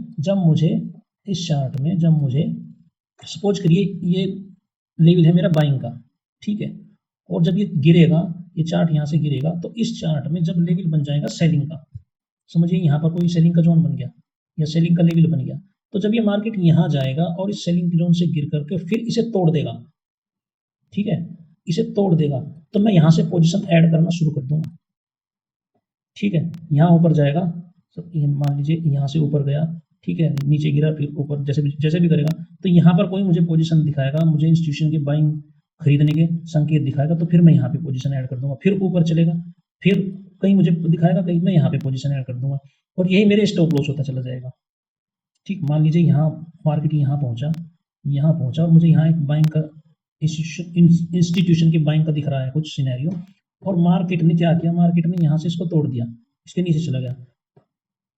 जब मुझे सपोज करिए ये लेवल है मेरा बाइंग का, ठीक है, और जब ये गिरेगा, ये चार्ट यहाँ से गिरेगा, तो इस चार्ट में जब लेवल बन जाएगा सेलिंग का, समझिए यहाँ पर कोई सेलिंग का जोन बन गया या सेलिंग का लेवल बन गया, तो जब ये मार्केट यहाँ जाएगा और इस सेलिंग जोन से गिर करके फिर इसे तोड़ देगा, ठीक है, इसे तोड़ देगा, तो मैं यहाँ से पोजीशन ऐड करना शुरू कर दूंगा, ठीक है। यहाँ ऊपर जाएगा, तो ये मान लीजिए यहाँ से ऊपर गया, ठीक है, नीचे गिरा, फिर ऊपर जैसे भी करेगा, तो यहाँ पर कोई मुझे पोजीशन दिखाएगा, मुझे इंस्टीट्यूशन की बाइंग खरीदने के संकेत दिखाएगा, तो फिर मैं यहाँ पे पोजीशन ऐड कर दूंगा, फिर ऊपर चलेगा, फिर कहीं मुझे दिखाएगा, कहीं मैं यहाँ पे पोजीशन ऐड कर दूंगा, और यही मेरे स्टॉप लॉस होता चला जाएगा, ठीक। मान लीजिए यहाँ मार्केट यहाँ पहुंचा और मुझे यहाँ एक बाइंग का इंस्टीट्यूशन की बाइंग का दिख रहा है कुछ सिनेरियो, और मार्केट ने क्या किया, मार्केट ने यहाँ से इसको तोड़ दिया, इसके नीचे चला गया,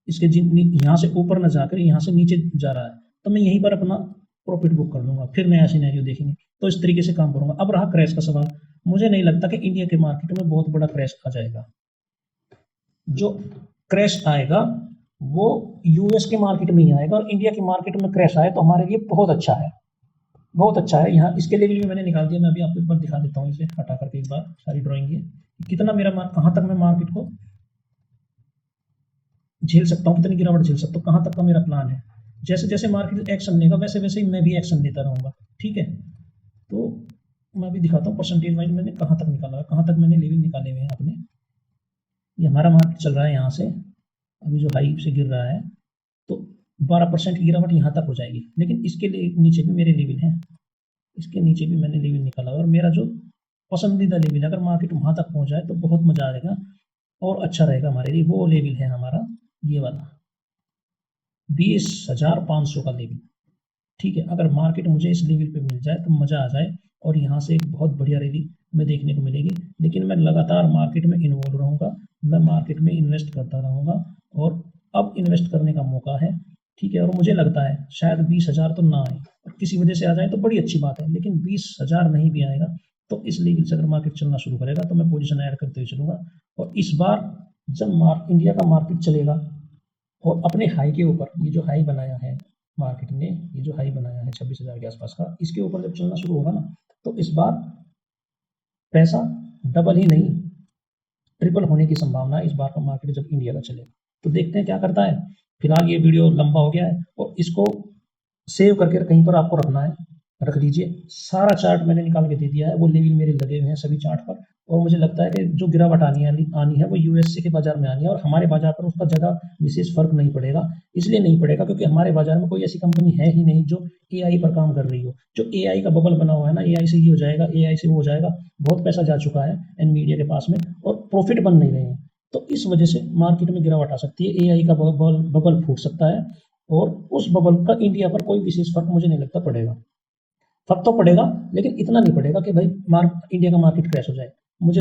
इसके यहाँ से ऊपर न जाकर यहाँ से नीचे जा रहा है, तो मैं यहीं पर अपना प्रॉफिट बुक कर लूंगा, फिर नया सिनेरियो देखेंगे। तो इस तरीके से काम करूंगा। अब रहा क्रैश का सवाल, मुझे नहीं लगता कि इंडिया के मार्केट में बहुत बड़ा क्रैश आ जाएगा। जो क्रैश आएगा वो यूएस के मार्केट में ही आएगा, और इंडिया के मार्केट में क्रैश आए तो हमारे लिए बहुत अच्छा है, बहुत अच्छा है। यहाँ इसके लेवल भी मैंने निकाल दिया, मैं अभी आपको एक बार दिखा देता हूँ, इसे हटा करके एक बार सारी ड्राइंग है, कितना मेरा कहाँ तक मैं मार्केट को झेल सकता हूँ, कितनी गिरावट झेल सकता हूँ, कहाँ तक का मेरा प्लान है। जैसे जैसे मार्केट एक्शन लेगा वैसे वैसे ही मैं भी एक्शन लेता रहूँगा, ठीक है। तो मैं भी दिखाता हूँ परसेंटेज वाइज मैंने कहाँ तक निकाला है, कहाँ तक मैंने लेवल निकाले हुए हैं अपने, ये हमारा मार्केट चल रहा है यहाँ से, अभी जो हाई से गिर रहा है, तो 12% की गिरावट यहाँ तक हो जाएगी, लेकिन इसके लिए नीचे भी मेरे लेवल हैं, इसके नीचे भी मैंने लेवल निकाला, और मेरा जो पसंदीदा लेवल है, अगर मार्केट वहाँ तक पहुँच जाए तो बहुत मज़ा आ जाएगा और अच्छा रहेगा हमारे लिए। वो लेवल है हमारा ये वाला 20,500 का लेवल। ठीक है, अगर मार्केट मुझे इस लेवल पे मिल जाए तो मज़ा आ जाए, और यहाँ से एक बहुत बढ़िया रैली हमें देखने को मिलेगी। लेकिन मैं लगातार मार्केट में इन्वॉल्व रहूँगा, मैं मार्केट में इन्वेस्ट करता रहूँगा, और अब इन्वेस्ट करने का मौका है। ठीक है, और मुझे लगता है शायद 20,000 तो ना आए, और किसी वजह से आ जाए तो बड़ी अच्छी बात है, लेकिन 20,000 नहीं भी आएगा तो इस लेवल से अगर मार्केट चलना शुरू करेगा तो मैं पोजीशन ऐड करते हुए चलूँगा। और इस बार जब इंडिया का मार्केट चलेगा और अपने हाई के ऊपर, ये जो हाई बनाया है मार्केट ने, ये जो हाई बनाया है 26,000 के आसपास का, इसके ऊपर जब चलना शुरू होगा ना, तो इस बार पैसा डबल ही नहीं ट्रिपल होने की संभावना है इस बार का मार्केट जब इंडिया का चलेगा। तो देखते हैं क्या करता है। फिलहाल ये वीडियो लंबा हो गया है, और इसको सेव करके कहीं पर आपको रखना है, रख लीजिए। सारा चार्ट मैंने निकाल के दे दिया है, वो लेवल मेरे लगे हुए हैं सभी चार्ट पर, और मुझे लगता है कि जो गिरावट आनी है वो यूएसए के बाजार में आनी है, और हमारे बाजार पर उसका ज़्यादा विशेष फर्क नहीं पड़ेगा। इसलिए नहीं पड़ेगा क्योंकि हमारे बाजार में कोई ऐसी कंपनी है ही नहीं जो एआई पर काम कर रही हो। जो एआई का बबल बना हुआ है ना, एआई से ये हो जाएगा, एआई से वो हो जाएगा, बहुत पैसा जा चुका है एनवीडिया के पास में, और प्रॉफिट बन नहीं रहे हैं। तो इस वजह से मार्केट में गिरावट आ सकती है, एआई का बबल फूट सकता है, और उस बबल का इंडिया पर कोई विशेष फर्क मुझे नहीं लगता पड़ेगा। फर्क तो पड़ेगा, लेकिन इतना नहीं पड़ेगा कि भाई इंडिया का मार्केट क्रैश हो जाए।